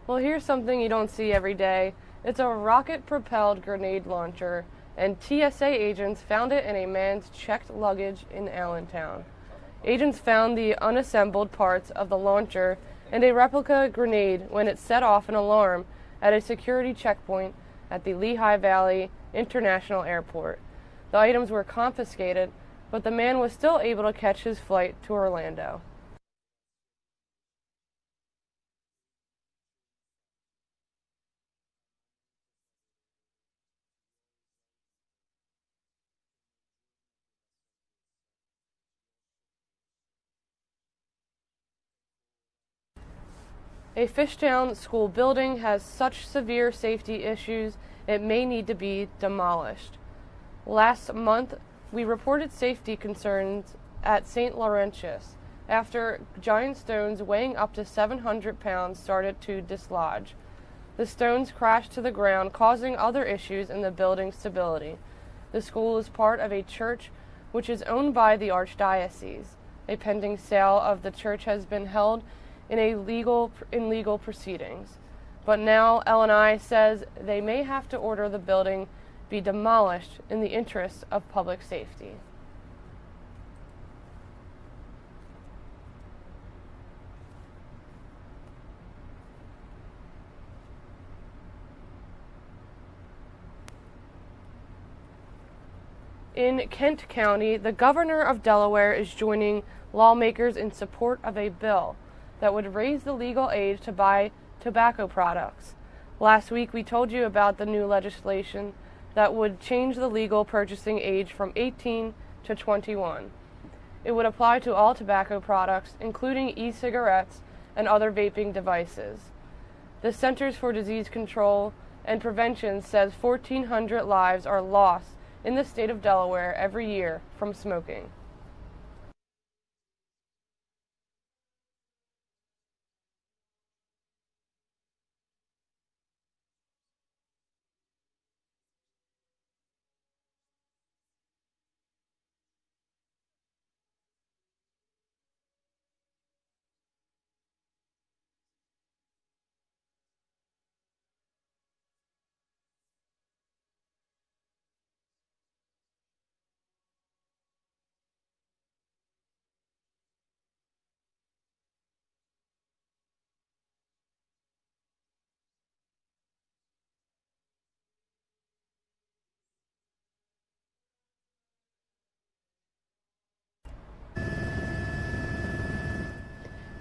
Well, here's something you don't see every day. It's a rocket-propelled grenade launcher, and TSA agents found it in a man's checked luggage in Allentown. Agents found the unassembled parts of the launcher and a replica grenade when it set off an alarm at a security checkpoint at the Lehigh Valley International Airport. The items were confiscated, but the man was still able to catch his flight to Orlando. A Fishtown school building has such severe safety issues it may need to be demolished. Last month, we reported safety concerns at St. Laurentius after giant stones weighing up to 700 pounds started to dislodge. The stones crashed to the ground, causing other issues in the building's stability. The school is part of a church which is owned by the Archdiocese. A pending sale of the church has been held in legal proceedings. But now L&I says they may have to order the building be demolished in the interest of public safety. In Kent County, the governor of Delaware is joining lawmakers in support of a bill that would raise the legal age to buy tobacco products. Last week we told you about the new legislation that would change the legal purchasing age from 18 to 21. It would apply to all tobacco products, including e-cigarettes and other vaping devices. The Centers for Disease Control and Prevention says 1,400 lives are lost in the state of Delaware every year from smoking.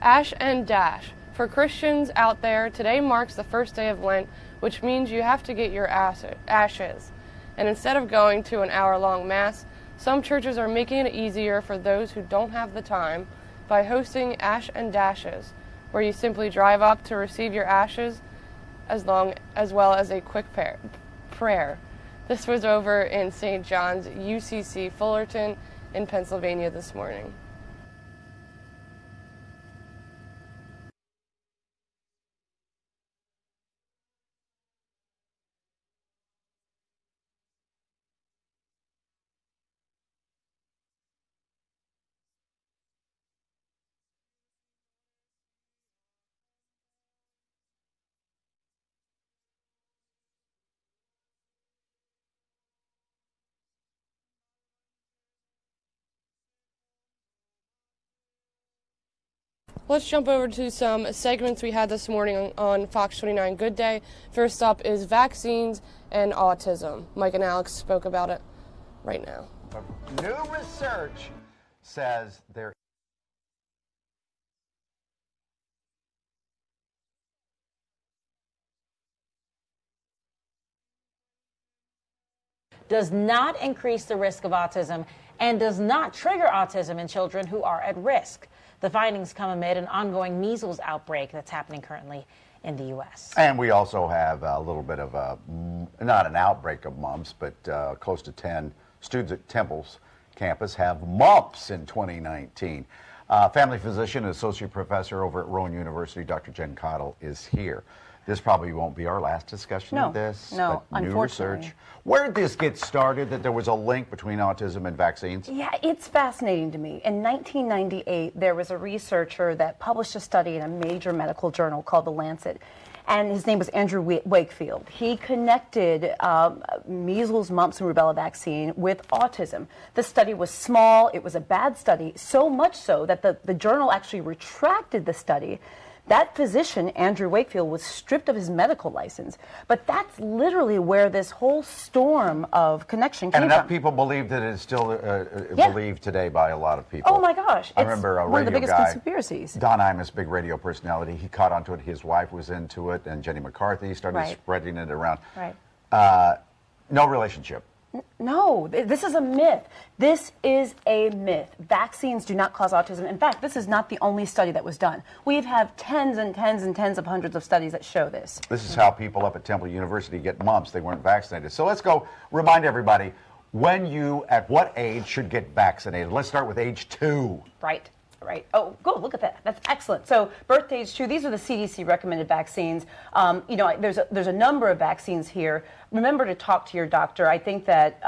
Ash and Dash. For Christians out there, today marks the first day of Lent, which means you have to get your ashes. And instead of going to an hour-long Mass, some churches are making it easier for those who don't have the time by hosting Ash and Dashes, where you simply drive up to receive your ashes as well as a quick prayer. This was over in St. John's UCC Fullerton in Pennsylvania this morning. Let's jump over to some segments we had this morning on Fox 29 Good Day. First up is vaccines and autism. Mike and Alex spoke about it right now. New research says there does not increase the risk of autism and does not trigger autism in children who are at risk. The findings come amid an ongoing measles outbreak that's happening currently in the U.S. And we also have a little bit of a, not an outbreak of mumps, but close to 10 students at Temple's campus have mumps in 2019. Family physician and associate professor over at Rowan University, Dr. Jen Cottle, is here. This probably won't be our last discussion of this. No, but new unfortunately. research. Where did this get started, that there was a link between autism and vaccines? Yeah, it's fascinating to me. In 1998, there was a researcher that published a study in a major medical journal called The Lancet, and his name was Andrew Wakefield. He connected measles, mumps, and rubella vaccine with autism. The study was small. It was a bad study, so much so that the journal actually retracted the study. That physician, Andrew Wakefield, was stripped of his medical license. But that's literally where this whole storm of connection came And enough from. people believe that it is still believed today by a lot of people. Oh my gosh. I remember a one of the radio biggest guy, conspiracies. Don Imus, big radio personality, he caught onto it. His wife was into it, and Jenny McCarthy started spreading it around. Right. No relationship. No, this is a myth. This is a myth. Vaccines do not cause autism. In fact, this is not the only study that was done. We have tens and tens and tens of hundreds of studies that show this. This is how people up at Temple University get mumps. They weren't vaccinated. So let's go remind everybody at what age should get vaccinated. Let's start with age 2. Right. Right. Oh, good. Look at that. That's excellent. So, birth age 2. These are the CDC recommended vaccines. You know, there's a number of vaccines here. Remember to talk to your doctor. I think that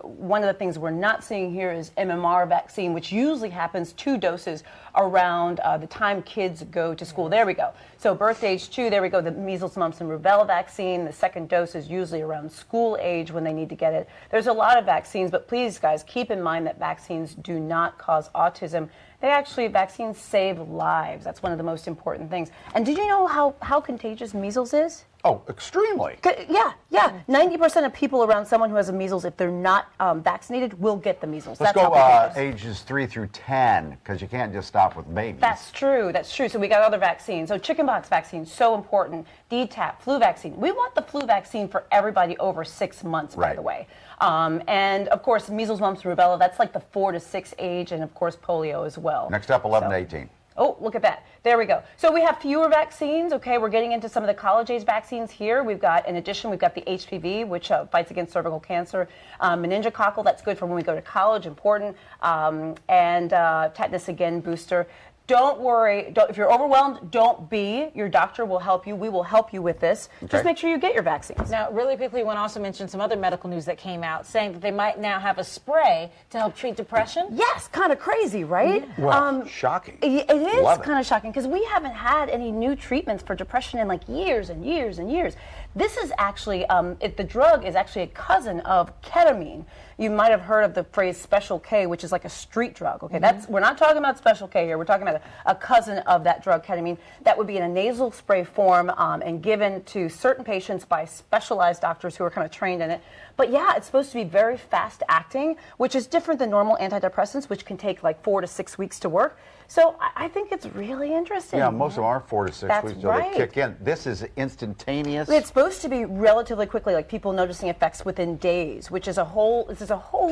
one of the things we're not seeing here is MMR vaccine, which usually happens 2 doses around the time kids go to school. There we go. So, birth age 2. There we go. The measles, mumps, and rubella vaccine. The second dose is usually around school age when they need to get it. There's a lot of vaccines, but please, guys, keep in mind that vaccines do not cause autism. Vaccines save lives. That's one of the most important things. And did you know how contagious measles is? Oh, extremely. Yeah, yeah. 90% of people around someone who has the measles, if they're not vaccinated, will get the measles. Let's That's go how big it is. ages 3 through 10, because you can't just stop with babies. That's true. That's true. So we got other vaccines. So chickenpox vaccine, so important. DTaP, flu vaccine. We want the flu vaccine for everybody over 6 months, by the way. And of course, measles, mumps, rubella. That's like the 4 to 6 age, and of course, polio as well. Next up, 11 to 18. Oh, look at that. There we go. So we have fewer vaccines. Okay, we're getting into some of the college-age vaccines here. We've got, in addition, we've got the HPV, which fights against cervical cancer. Meningococcal, that's good for when we go to college, important. And tetanus, again, booster. Don't worry. If you're overwhelmed, don't be. Your doctor will help you. We will help you with this. Okay. Just make sure you get your vaccines. Now, really quickly, we want to also mention some other medical news that came out saying that they might now have a spray to help treat depression. Yes, kind of crazy, right? Yeah. Well, shocking. It is kind of shocking because we haven't had any new treatments for depression in like years and years and years. This is actually, the drug is actually a cousin of ketamine. You might have heard of the phrase Special K, which is like a street drug. Okay, we're not talking about Special K here. We're talking about a cousin of that drug, ketamine. That would be in a nasal spray form and given to certain patients by specialized doctors who are kind of trained in it. But yeah, it's supposed to be very fast acting, which is different than normal antidepressants, which can take like 4 to 6 weeks to work. So I think it's really interesting. Yeah, most of them are 4 to 6 That's weeks till right. they kick in. This is instantaneous. It's supposed to be relatively quickly, like people noticing effects within days, which is a whole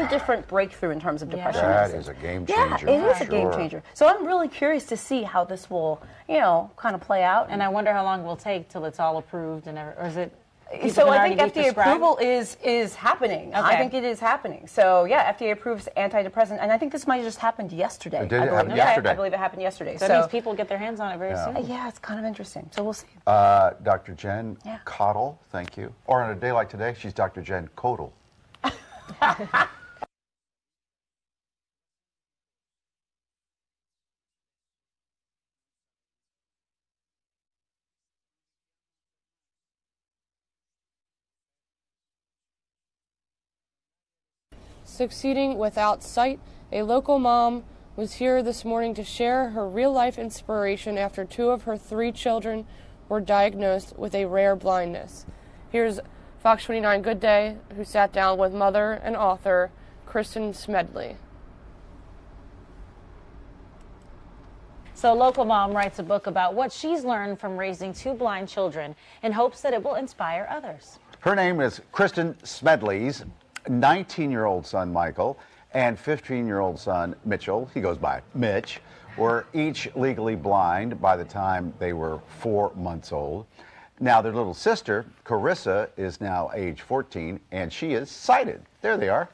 different breakthrough in terms of depression. That medicine. is a game Yeah, changer. it is for a game sure. changer. So I'm really curious to see how this will, kind of play out. And I wonder how long it will take till it's all approved, or is it? So I think FDA approval is happening. Okay. I think it is happening. So yeah, FDA approves antidepressant, and I think this might have just happened yesterday. It did I believe. happen yesterday. I believe it happened yesterday. So it means people get their hands on it very soon. Yeah, it's kind of interesting. So we'll see. Dr. Jen Cottle, thank you. Or on a day like today, she's Dr. Jen Codal. Succeeding without sight, a local mom was here this morning to share her real-life inspiration after 2 of her 3 children were diagnosed with a rare blindness. Here's Fox 29 Good Day, who sat down with mother and author Kristen Smedley. So a local mom writes a book about what she's learned from raising 2 blind children in hopes that it will inspire others. Her name is Kristen Smedley's 19-year-old son, Michael, and 15-year-old son, Mitchell, he goes by Mitch, were each legally blind by the time they were 4 months old. Now, their little sister, Carissa, is now age 14, and she is sighted. There they are.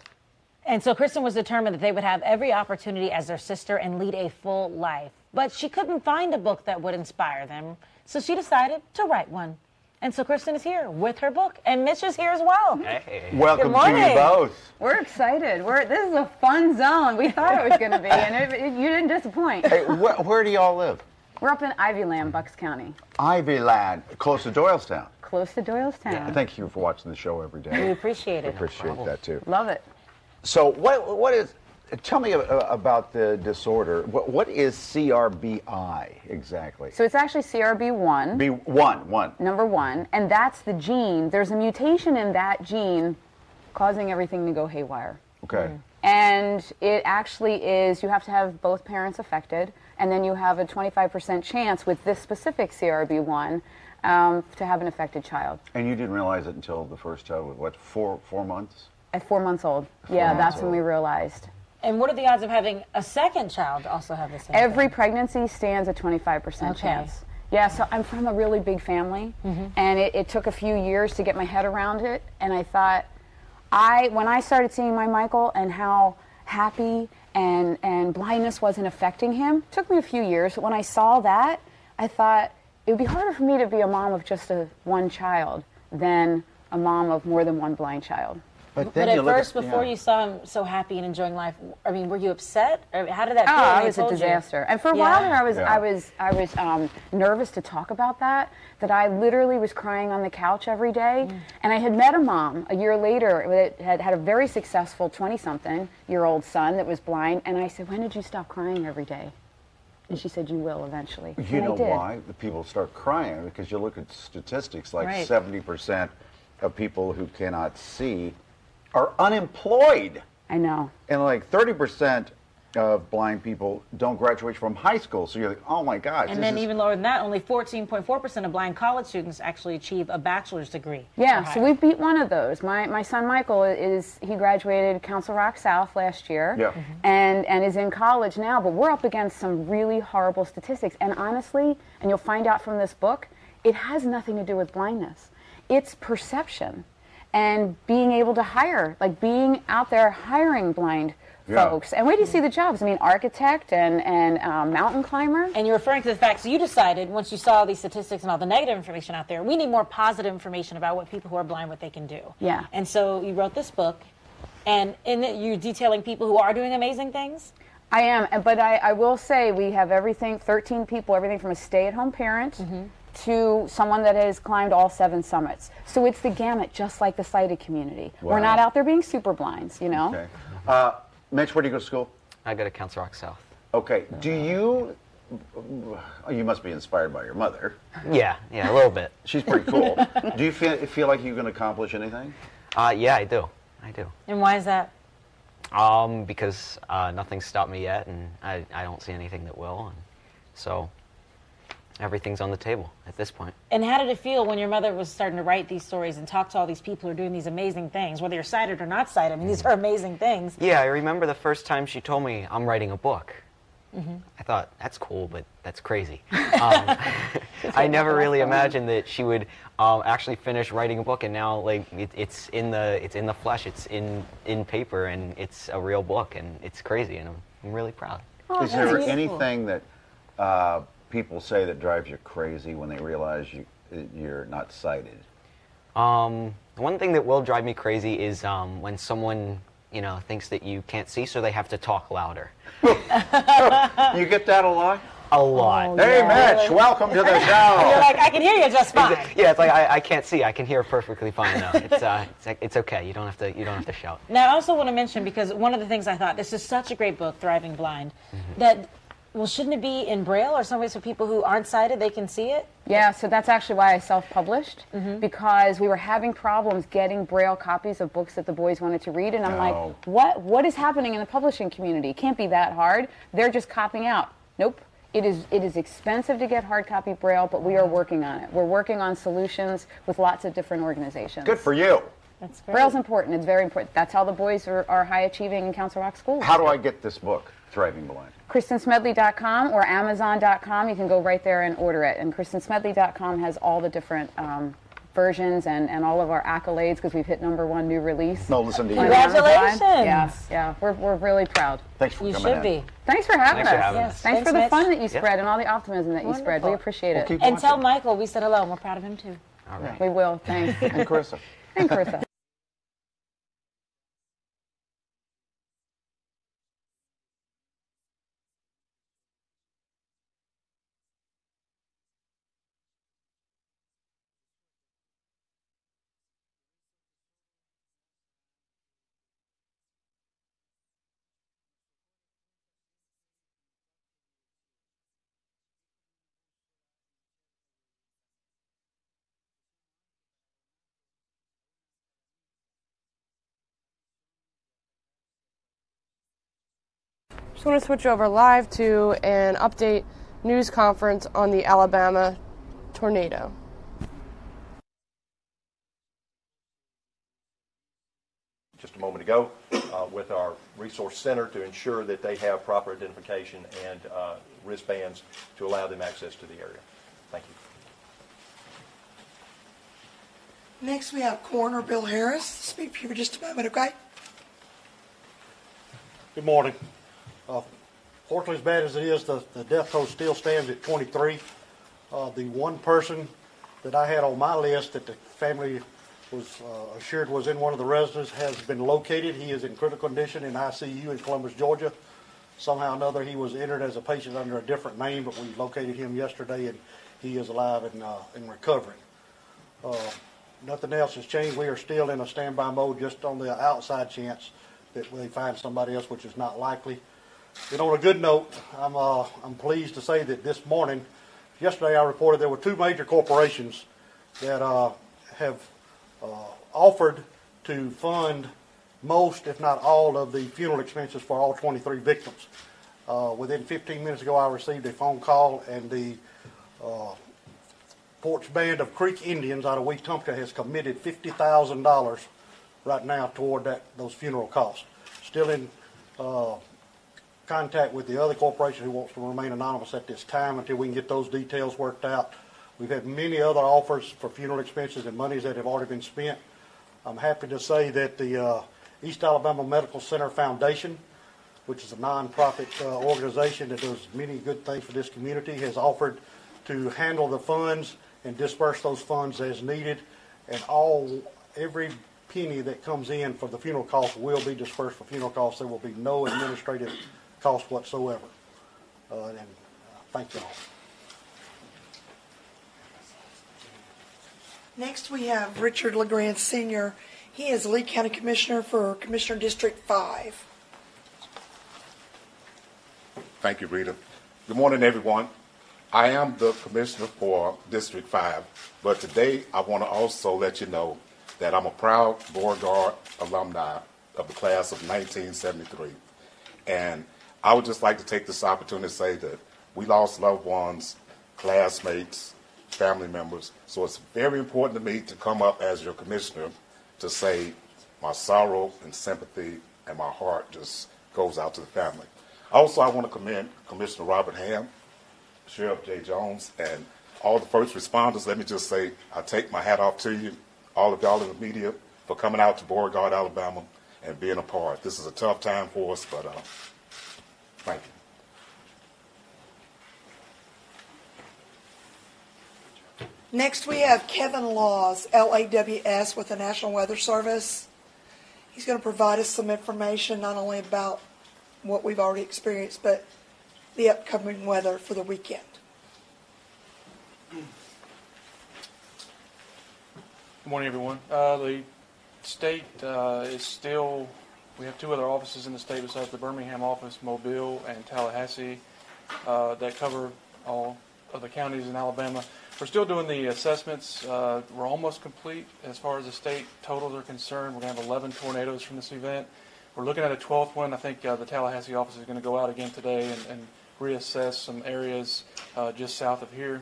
And so Kristen was determined that they would have every opportunity as their sister and lead a full life. But she couldn't find a book that would inspire them, so she decided to write one. And so Kristen is here with her book, and Mitch is here as well. Hey. Welcome Good to you morning. both. We're excited. This is a fun zone. We thought it was going to be, and you didn't disappoint. Hey, where do y'all live? We're up in Ivyland, Bucks County. Ivyland, close to Doylestown. Close to Doylestown. Thank you for watching the show every day. We appreciate it. Appreciate that too. Love it. So what is? Tell me about the disorder. What is CRBI exactly? So it's actually CRB1. One. Number 1, and that's the gene. There's a mutation in that gene causing everything to go haywire. Okay. And it actually is, you have to have both parents affected, and then you have a 25% chance with this specific CRB1 to have an affected child. And you didn't realize it until the first child was, what, 4 months? At 4 months old. Yeah, that's when we realized. And what are the odds of having a second child also have the same Every thing? pregnancy stands a 25% chance. Yeah, so I'm from a really big family, and it took a few years to get my head around it, and I thought, when I started seeing my Michael and how happy and blindness wasn't affecting him, it took me a few years, but when I saw that, I thought it would be harder for me to be a mom of just one child than a mom of more than one blind child. But at first, before you saw him so happy and enjoying life, I mean, were you upset? Or how did that feel? Oh, it was a disaster. And for a while there, I was nervous to talk about that. That I literally was crying on the couch every day. And I had met a mom a year later that had a very successful 20-something-year-old son that was blind. And I said, "When did you stop crying every day?" And she said, you will eventually. You and know I did. why? The people start crying because you look at statistics, like Right. 70% of people who cannot see are unemployed. I know. And like 30% of blind people don't graduate from high school. So you're like, oh my gosh. And then even lower than that, only 14.4% of blind college students actually achieve a bachelor's degree. Yeah, or so higher. we beat one of those. My son Michael he graduated Council Rock South last year, Yeah. and is in college now. But we're up against some really horrible statistics. And honestly, and you'll find out from this book, it has nothing to do with blindness. It's perception, and being able to hire, like being out there hiring blind folks. And where do you see the jobs? I mean, architect and mountain climber. And you're referring to the fact, so you decided, once you saw these statistics and all the negative information out there, we need more positive information about what people who are blind, what they can do. Yeah. And so you wrote this book, and in it you're detailing people who are doing amazing things? I am, but I will say we have everything, 13 people, everything from a stay-at-home parent to someone that has climbed all 7 summits. So it's the gamut, just like the sighted community. Wow. We're not out there being super blinds, you know? Okay. Mitch, where do you go to school? I go to Council Rock South. Okay. Do you must be inspired by your mother. Yeah, a little bit. She's pretty cool. Do you feel like you can accomplish anything? Yeah, I do. And why is that? Because nothing's stopped me yet, and I don't see anything that will. And so everything's on the table at this point. And how did it feel when your mother was starting to write these stories and talk to all these people who are doing these amazing things, whether you're sighted or not sighted? I mean, these are amazing things. Yeah, I remember the first time she told me I'm writing a book. I thought, that's cool, but that's crazy. I never really imagined that she would actually finish writing a book, and now like it's in the flesh, it's in paper, and it's a real book, and it's crazy, and I'm really proud. Oh, is there anything that people say that drives you crazy when they realize you're not sighted? One thing that will drive me crazy is when someone thinks that you can't see, so they have to talk louder. You get that a lot? A lot. Hey, Mitch, welcome to the show. You're like, I can hear you just fine. Yeah, it's like I can't see. I can hear perfectly fine now. It's okay. You don't have to shout. Now, I also want to mention, because one of the things I thought, this is such a great book, Thriving Blind, that, well, shouldn't it be in Braille or some way so people who aren't sighted, they can see it? Yeah, so that's actually why I self-published, because we were having problems getting Braille copies of books that the boys wanted to read, and I'm like, what is happening in the publishing community? It can't be that hard. They're just copying out. Nope. It is expensive to get hard copy Braille, but we are working on it. We're working on solutions with lots of different organizations. Good for you. That's great. Braille's important. It's very important. That's how the boys are high achieving in Council Rock schools. How do I get this book, Thriving Blind? KristenSmedley.com or Amazon.com. You can go right there and order it. And KristenSmedley.com has all the different versions and all of our accolades, because we've hit #1 new release. No, listen to you. Congratulations. Yes, yeah, we're really proud. Thanks for You coming should be. Thanks for having us. Yes. Thanks for the Mitch. fun that you spread and all the optimism that you spread. We Wonderful. appreciate it. keep And watching. tell Michael we said hello, and we're proud of him too. All right. We will. Thanks. And Carissa. And Carissa. Just want to switch over live to an update news conference on the Alabama tornado. Just a moment ago with our resource center to ensure that they have proper identification and wristbands to allow them access to the area. Thank you. Next, we have Coroner Bill Harris. Speak for you for just a moment, okay? Good morning. Fortunately, as bad as it is, the death toll still stands at 23. The one person that I had on my list that the family was assured was in one of the residences has been located. He is in critical condition in ICU in Columbus, Georgia. Somehow or another, he was entered as a patient under a different name, but we located him yesterday, and he is alive and recovering. Nothing else has changed. We are still in a standby mode, just on the outside chance that they find somebody else, which is not likely. And on a good note, I'm pleased to say that this morning, yesterday I reported there were 2 major corporations that have offered to fund most, if not all, of the funeral expenses for all 23 victims. Within 15 minutes ago, I received a phone call, and the Porch Band of Creek Indians out of Wetumpka has committed $50,000 right now toward those funeral costs. Still in contact with the other corporation who wants to remain anonymous at this time until we can get those details worked out. We've had many other offers for funeral expenses and monies that have already been spent. I'm happy to say that the East Alabama Medical Center Foundation, which is a nonprofit organization that does many good things for this community, has offered to handle the funds and disperse those funds as needed, and every penny that comes in for the funeral costs will be dispersed for funeral costs. There will be no administrative cost whatsoever. Thank you all. Next, we have Richard LeGrand Sr. He is Lee County Commissioner for Commissioner District 5. Thank you, Rita. Good morning, everyone. I am the Commissioner for District 5, but today I want to also let you know that I'm a proud Beauregard alumni of the class of 1973. And I would just like to take this opportunity to say that we lost loved ones, classmates, family members. So it's very important to me to come up as your commissioner to say my sorrow and sympathy and my heart just goes out to the family. Also, I want to commend Commissioner Robert Ham, Sheriff Jay Jones, and all the first responders. Let me just say I take my hat off to you, all of y'all in the media, for coming out to Beauregard, Alabama, and being a part. This is a tough time for us, but thank you. Next, we have Kevin Laws, LAWS, with the National Weather Service. He's going to provide us some information not only about what we've already experienced, but the upcoming weather for the weekend. Good morning, everyone. The state is still, we have 2 other offices in the state besides the Birmingham office, Mobile and Tallahassee, that cover all of the counties in Alabama. We're still doing the assessments. We're almost complete as far as the state totals are concerned. We're going to have 11 tornadoes from this event. We're looking at a 12th one. I think the Tallahassee office is going to go out again today and reassess some areas just south of here.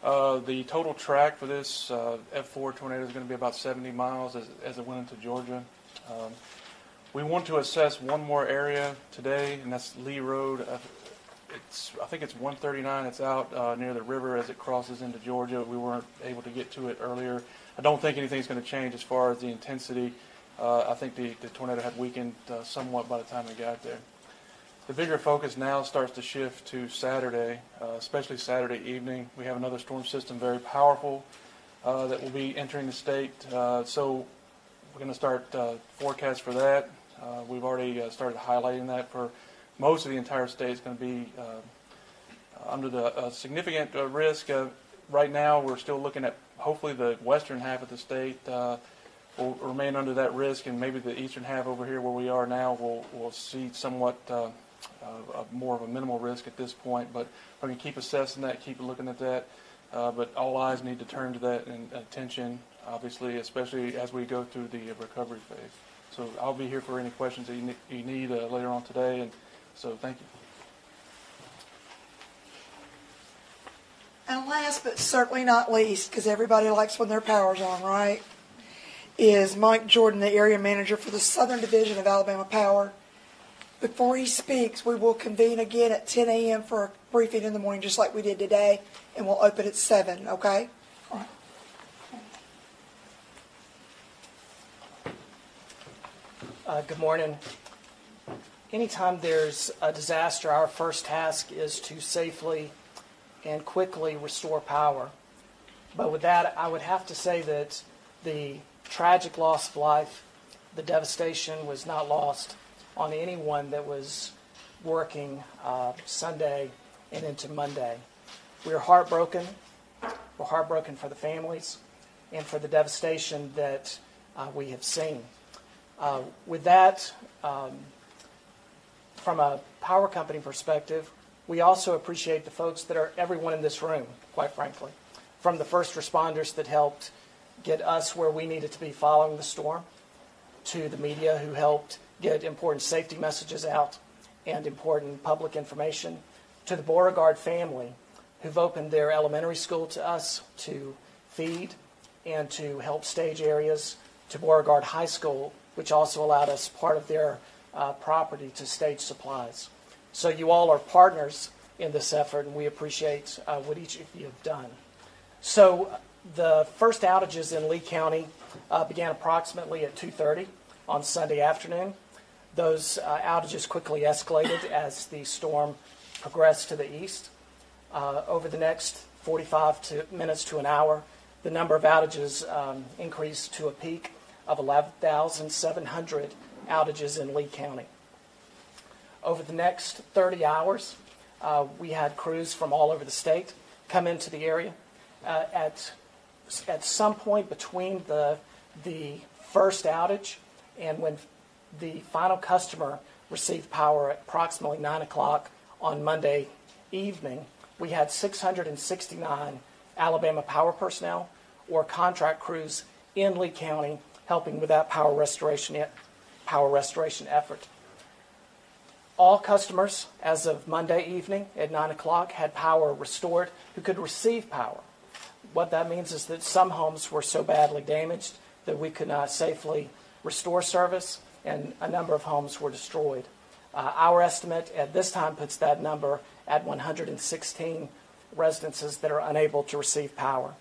The total track for this F4 tornado is going to be about 70 miles as it went into Georgia. We want to assess one more area today, and that's Lee Road. I think it's 139. It's out near the river as it crosses into Georgia. We weren't able to get to it earlier. I don't think anything's going to change as far as the intensity. I think the tornado had weakened somewhat by the time we got there. The bigger focus now starts to shift to Saturday, especially Saturday evening. We have another storm system, very powerful, that will be entering the state. So we're going to start forecast for that. We've already started highlighting that for most of the entire state. It's going to be under the significant risk. Right now, we're still looking at hopefully the western half of the state will remain under that risk, and maybe the eastern half over here where we are now will see somewhat more of a minimal risk at this point. But we're going to keep assessing that, keep looking at that. But all eyes need to turn to that and attention, obviously, especially as we go through the recovery phase. So I'll be here for any questions that you need later on today, and so thank you. And last but certainly not least, because everybody likes when their power's on, right, is Mike Jordan, the area manager for the Southern Division of Alabama Power. Before he speaks, we will convene again at 10 a.m. for a briefing in the morning, just like we did today, and we'll open at 7, okay? All right. Good morning. Anytime there's a disaster, our first task is to safely and quickly restore power. But with that, I would have to say that the tragic loss of life, the devastation was not lost on anyone that was working Sunday and into Monday. We're heartbroken. We're heartbroken for the families and for the devastation that we have seen. With that, from a power company perspective, we also appreciate the folks that are everyone in this room, quite frankly, from the first responders that helped get us where we needed to be following the storm, to the media who helped get important safety messages out and important public information, to the Beauregard family who've opened their elementary school to us to feed and to help stage areas, to Beauregard High School, which also allowed us part of their property to stage supplies. So you all are partners in this effort, and we appreciate what each of you have done. So the first outages in Lee County began approximately at 2:30 on Sunday afternoon. Those outages quickly escalated as the storm progressed to the east. Over the next 45 minutes to an hour, the number of outages increased to a peak of 11,700 outages in Lee County. Over the next 30 hours, we had crews from all over the state come into the area. At some point between the first outage and when the final customer received power at approximately 9 o'clock on Monday evening, we had 669 Alabama Power personnel or contract crews in Lee County helping with that power restoration effort. All customers, as of Monday evening at 9 o'clock, had power restored who could receive power. What that means is that some homes were so badly damaged that we could not safely restore service, and a number of homes were destroyed. Our estimate at this time puts that number at 116 residences that are unable to receive power.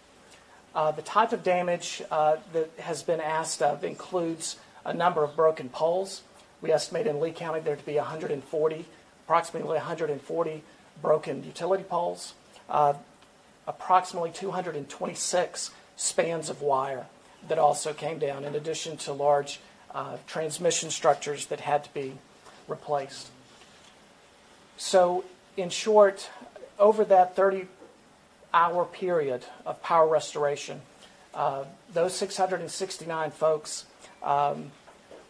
The type of damage that has been asked of includes a number of broken poles. We estimate in Lee County there to be approximately 140 broken utility poles, approximately 226 spans of wire that also came down, in addition to large transmission structures that had to be replaced. So, in short, over that 30-hour period of power restoration, those 669 folks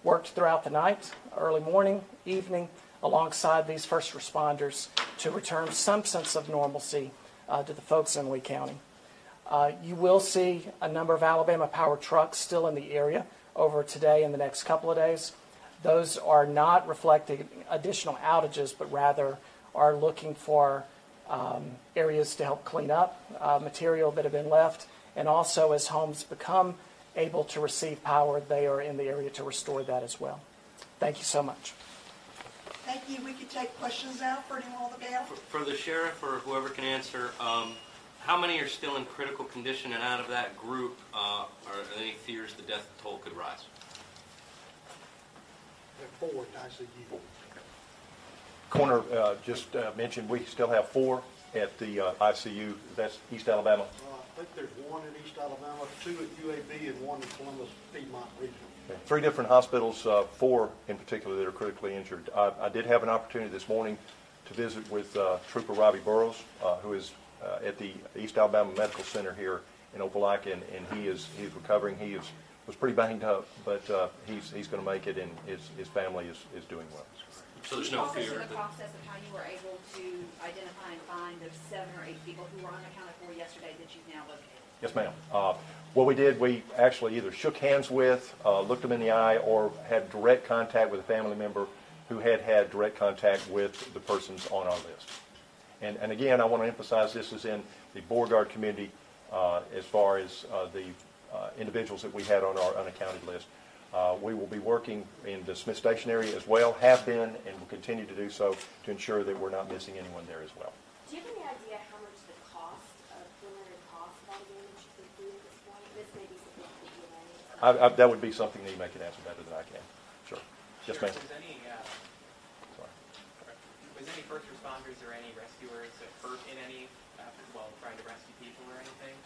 worked throughout the night, early morning, evening, alongside these first responders to return some sense of normalcy to the folks in Lee County. You will see a number of Alabama Power trucks still in the area over today and the next couple of days. Those are not reflecting additional outages, but rather are looking for areas to help clean up material that have been left. And also, as homes become able to receive power, they are in the area to restore that as well. Thank you so much. Thank you. We could take questions now for anyone on the panel. For the sheriff or whoever can answer, how many are still in critical condition, and out of that group, are there any fears the death toll could rise? There are 4 in ICU. Coroner just mentioned we still have 4 at the ICU. That's East Alabama. I think there's 1 in East Alabama, 2 at UAB, and 1 in Columbus Piedmont Regional. Okay. 3 different hospitals, 4 in particular that are critically injured. I did have an opportunity this morning to visit with Trooper Robbie Burrows, who is at the East Alabama Medical Center here in Opelika, and he's recovering. He was pretty banged up, but he's going to make it, and his family is doing well. So there's no fear. The process of how you were able to identify and find those 7 or 8 people who were unaccounted for yesterday that you've now located? Yes, ma'am. What we did, we actually either shook hands with, looked them in the eye, or had direct contact with a family member who had direct contact with the persons on our list. And again, I want to emphasize this is in the Beauregard community as far as the individuals that we had on our unaccounted list. We will be working in the Smith Station area as well, have been, and will continue to do so to ensure that we're not missing anyone there as well. Do you have any idea how much the preliminary cost of all the damage could be at this point? This may be something that you may. That would be something that you may can answer better than I can. Sure. Yes, ma'am. Was any first responders or any rescuers hurt in any while trying to rescue people or anything?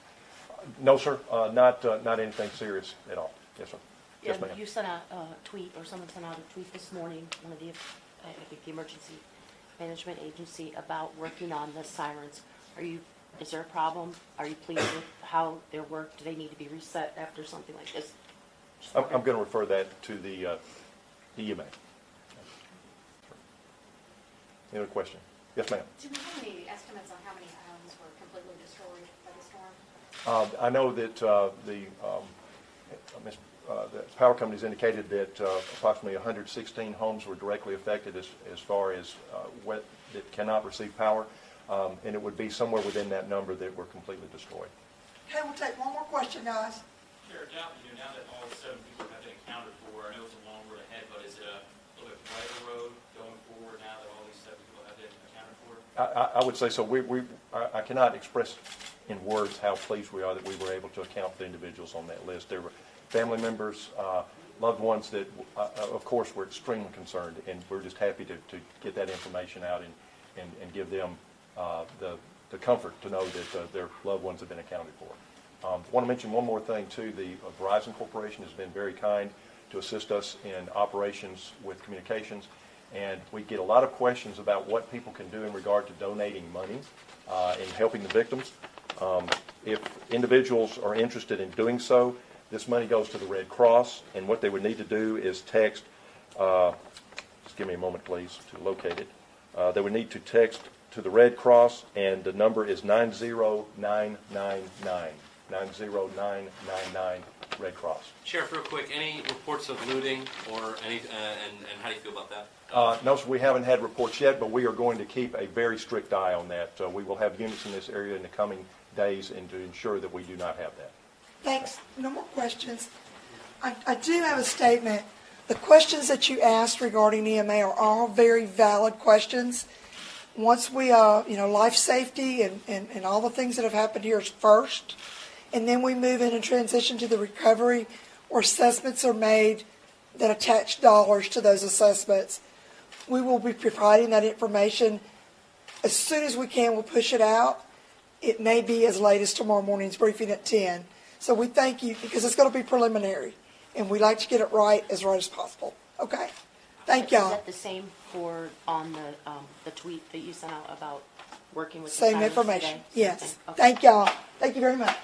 No, sir. Not anything serious at all. Yes, sir. Yeah, Yes, ma'am. you sent out a tweet, or someone sent out a tweet this morning, one of the, I think the Emergency Management Agency, about working on the sirens. Is there a problem? Are you pleased with how their work? Do they need to be reset after something like this? I'm going to refer that to the EMA. Any other question? Yes, ma'am. Do we have any estimates on how many homes were completely destroyed by the storm? I know that the power companies indicated that approximately 116 homes were directly affected as far as that cannot receive power, and it would be somewhere within that number that were completely destroyed. Okay, we'll take one more question, guys. Sure. Now that all 7 people have been accounted for, I know it's a long road ahead, but is it a little bit brighter road going forward now that all these 7 people have been accounted for? I would say so. I cannot express in words how pleased we are that we were able to account for the individuals on that list. There were family members, loved ones that, of course, were extremely concerned, and we're just happy to get that information out and give them the comfort to know that their loved ones have been accounted for. I want to mention one more thing, too. The Verizon Corporation has been very kind to assist us in operations with communications, and we get a lot of questions about what people can do in regard to donating money and helping the victims. If individuals are interested in doing so, this money goes to the Red Cross, and what they would need to do is text, just give me a moment, please, to locate it. They would need to text to the Red Cross, and the number is 90999. 90999 Red Cross. Sheriff, real quick, any reports of looting or any, and how do you feel about that? No, sir, we haven't had reports yet, but we are going to keep a very strict eye on that. We will have units in this area in the coming days and to ensure that we do not have that. Thanks. No more questions. I do have a statement. The questions that you asked regarding EMA are all very valid questions. Once we, life safety and all the things that have happened here is first, and then we move in and transition to the recovery where assessments are made that attach dollars to those assessments. We will be providing that information as soon as we can. We'll push it out. It may be as late as tomorrow morning's briefing at 10. So we thank you because it's going to be preliminary, and we like to get it right as possible. Okay? Thank y'all. Is that the same for on the tweet that you sent out about working with Same the information. today? Yes. Okay. Thank y'all. Thank you very much.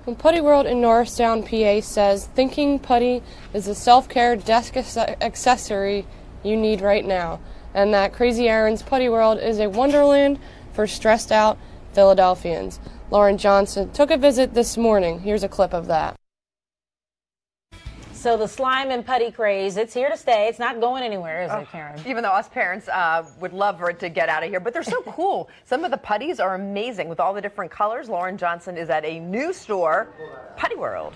When Putty World in Norristown, PA says, thinking putty is a self-care desk accessory you need right now. And that Crazy Aaron's Putty World is a wonderland for stressed out Philadelphians. Lauren Johnson took a visit this morning. Here's a clip of that. So the slime and putty craze, it's here to stay. It's not going anywhere, is it, Karen? Even though us parents would love for it to get out of here, but they're so cool. Some of the putties are amazing with all the different colors. Lauren Johnson is at a new store, Putty World.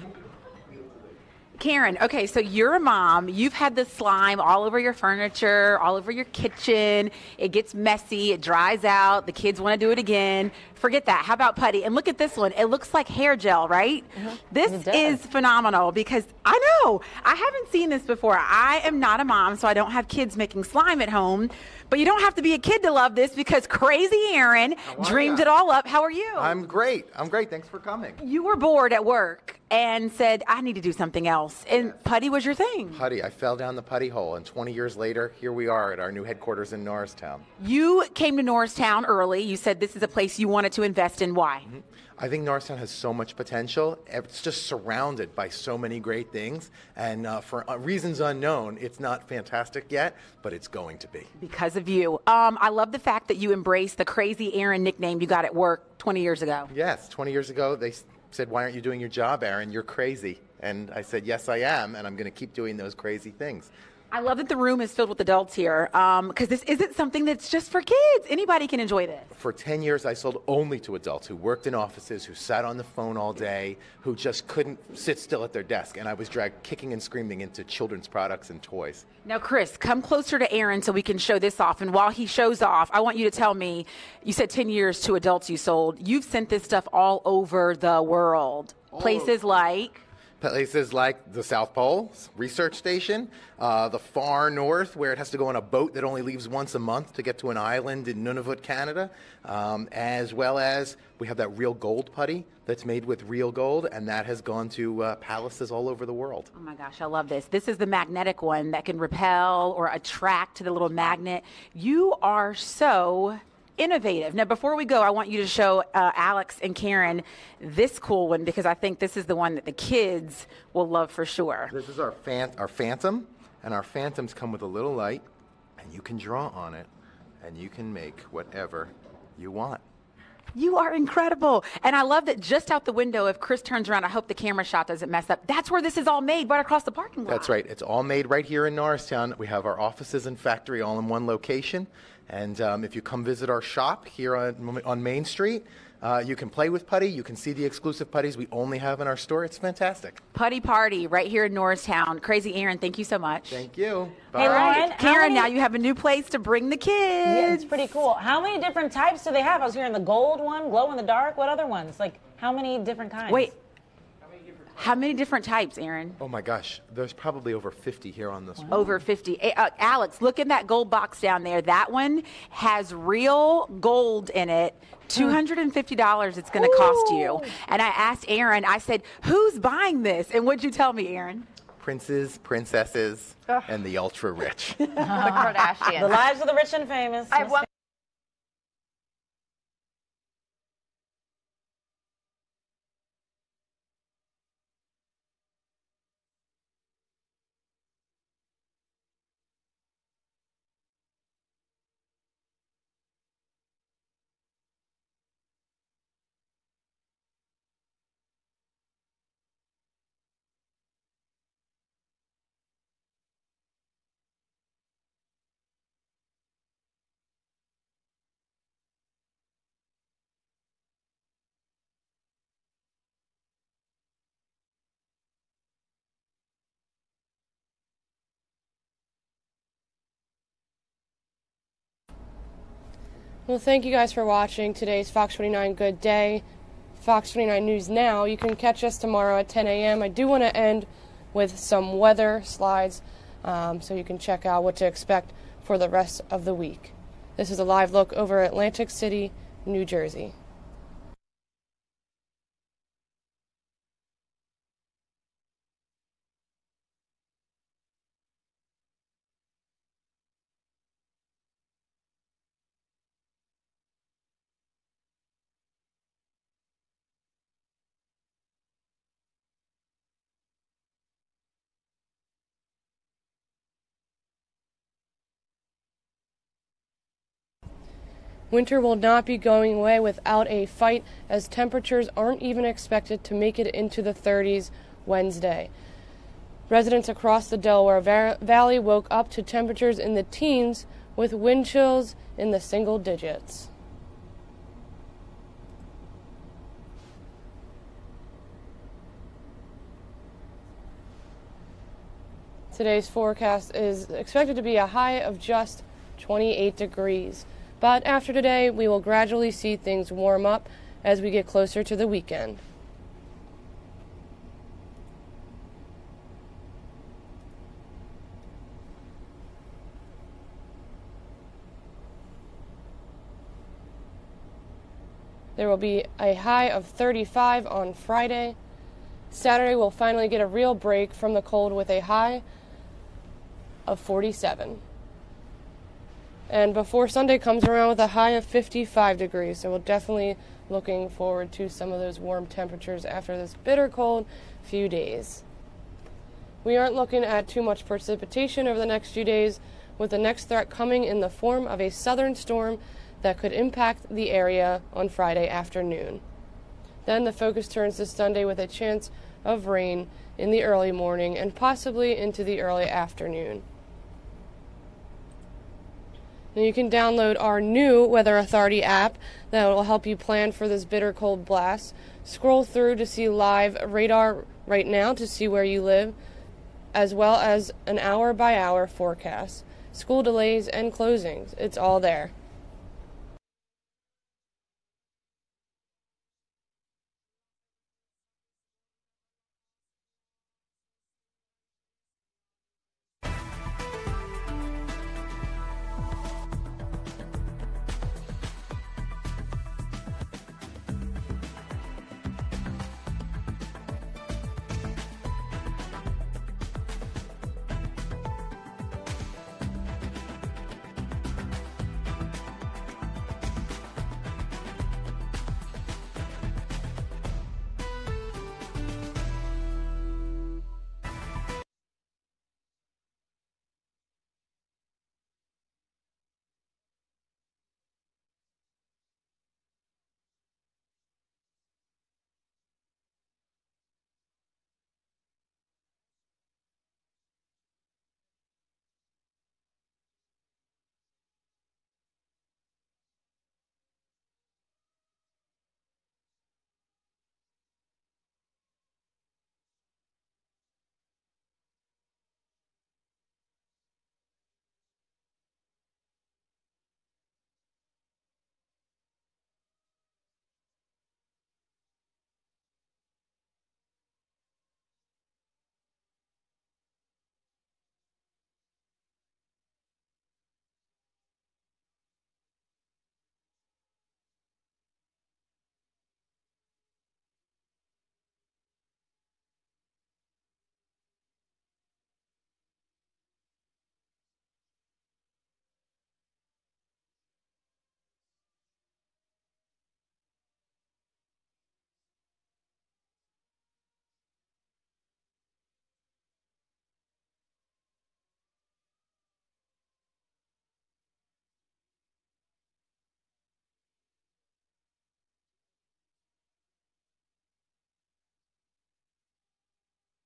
Karen, okay, so you're a mom. You've had this slime all over your furniture, all over your kitchen. It gets messy. It dries out. The kids want to do it again. Forget that. How about putty? And look at this one. It looks like hair gel, right? Mm-hmm. This is phenomenal because I know I haven't seen this before. I am not a mom, so I don't have kids making slime at home. But you don't have to be a kid to love this because Crazy Aaron dreamed it all up. How are you? I'm great. Thanks for coming. You were bored at work and said, I need to do something else. And putty was your thing. Putty. I fell down the putty hole, and 20 years later, here we are at our new headquarters in Norristown. You came to Norristown early. You said this is a place you wanted to invest in. Why? Mm-hmm. I think Norristown has so much potential. It's just surrounded by so many great things. And for reasons unknown, it's not fantastic yet, but it's going to be. Because of you. I love the fact that you embraced the Crazy Aaron nickname you got at work 20 years ago. Yes, 20 years ago, they said, why aren't you doing your job, Aaron? You're crazy. And I said, yes, I am, and I'm going to keep doing those crazy things. I love that the room is filled with adults here because this isn't something that's just for kids. Anybody can enjoy this. For 10 years, I sold only to adults who worked in offices, who sat on the phone all day, who just couldn't sit still at their desk. And I was dragged kicking and screaming into children's products and toys. Now, Chris, come closer to Aaron so we can show this off. And while he shows off, I want you to tell me, you said 10 years to adults you sold. You've sent this stuff all over the world. Places like... Places like the South Pole Research Station, the far north where it has to go on a boat that only leaves once a month to get to an island in Nunavut, Canada, as well as we have that real gold putty that's made with real gold, and that has gone to palaces all over the world. Oh my gosh, I love this. This is the magnetic one that can repel or attract to the little magnet. You are so innovative. Now, before we go, I want you to show Alex and Karen this cool one, because I think this is the one that the kids will love for sure. This is our Phantom, and our Phantoms come with a little light, and you can draw on it, and you can make whatever you want. You are incredible. And I love that just out the window, if Chris turns around, I hope the camera shot doesn't mess up. That's where this is all made, right across the parking lot. That's right. It's all made right here in Norristown. We have our offices and factory all in one location. And if you come visit our shop here on Main Street, you can play with putty. You can see the exclusive putties we only have in our store. It's fantastic. Putty party right here in Norristown. Crazy Aaron, thank you so much. Thank you. Bye. Hey, Lauren, Karen, now you have a new place to bring the kids. Yeah, it's pretty cool. How many different types do they have? I was hearing the gold one, glow in the dark. What other ones? Like, how many different kinds? Wait. How many different types, Aaron? Oh my gosh, there's probably over 50 here on this one. Over 50. Alex, look in that gold box down there. That one has real gold in it. $250 it's going to cost you. And I asked Aaron, I said, who's buying this? And what'd you tell me, Aaron? Princes, princesses, and the ultra rich. The Kardashians. The lives of the rich and famous. I have one. Well, thank you guys for watching today's Fox 29 Good Day, Fox 29 News Now. You can catch us tomorrow at 10 a.m. I do want to end with some weather slides so you can check out what to expect for the rest of the week. This is a live look over Atlantic City, New Jersey. Winter will not be going away without a fight, as temperatures aren't even expected to make it into the 30s Wednesday. Residents across the Delaware Valley woke up to temperatures in the teens with wind chills in the single digits. Today's forecast is expected to be a high of just 28 degrees. But after today, we will gradually see things warm up as we get closer to the weekend. There will be a high of 35 on Friday. Saturday will finally get a real break from the cold with a high of 47. And before Sunday comes around with a high of 55 degrees, so we're definitely looking forward to some of those warm temperatures after this bitter cold few days. We aren't looking at too much precipitation over the next few days, with the next threat coming in the form of a southern storm that could impact the area on Friday afternoon. Then the focus turns to Sunday with a chance of rain in the early morning and possibly into the early afternoon. Now you can download our new Weather Authority app that will help you plan for this bitter cold blast. Scroll through to see live radar right now to see where you live, as well as an hour-by-hour forecast, school delays, and closings. It's all there.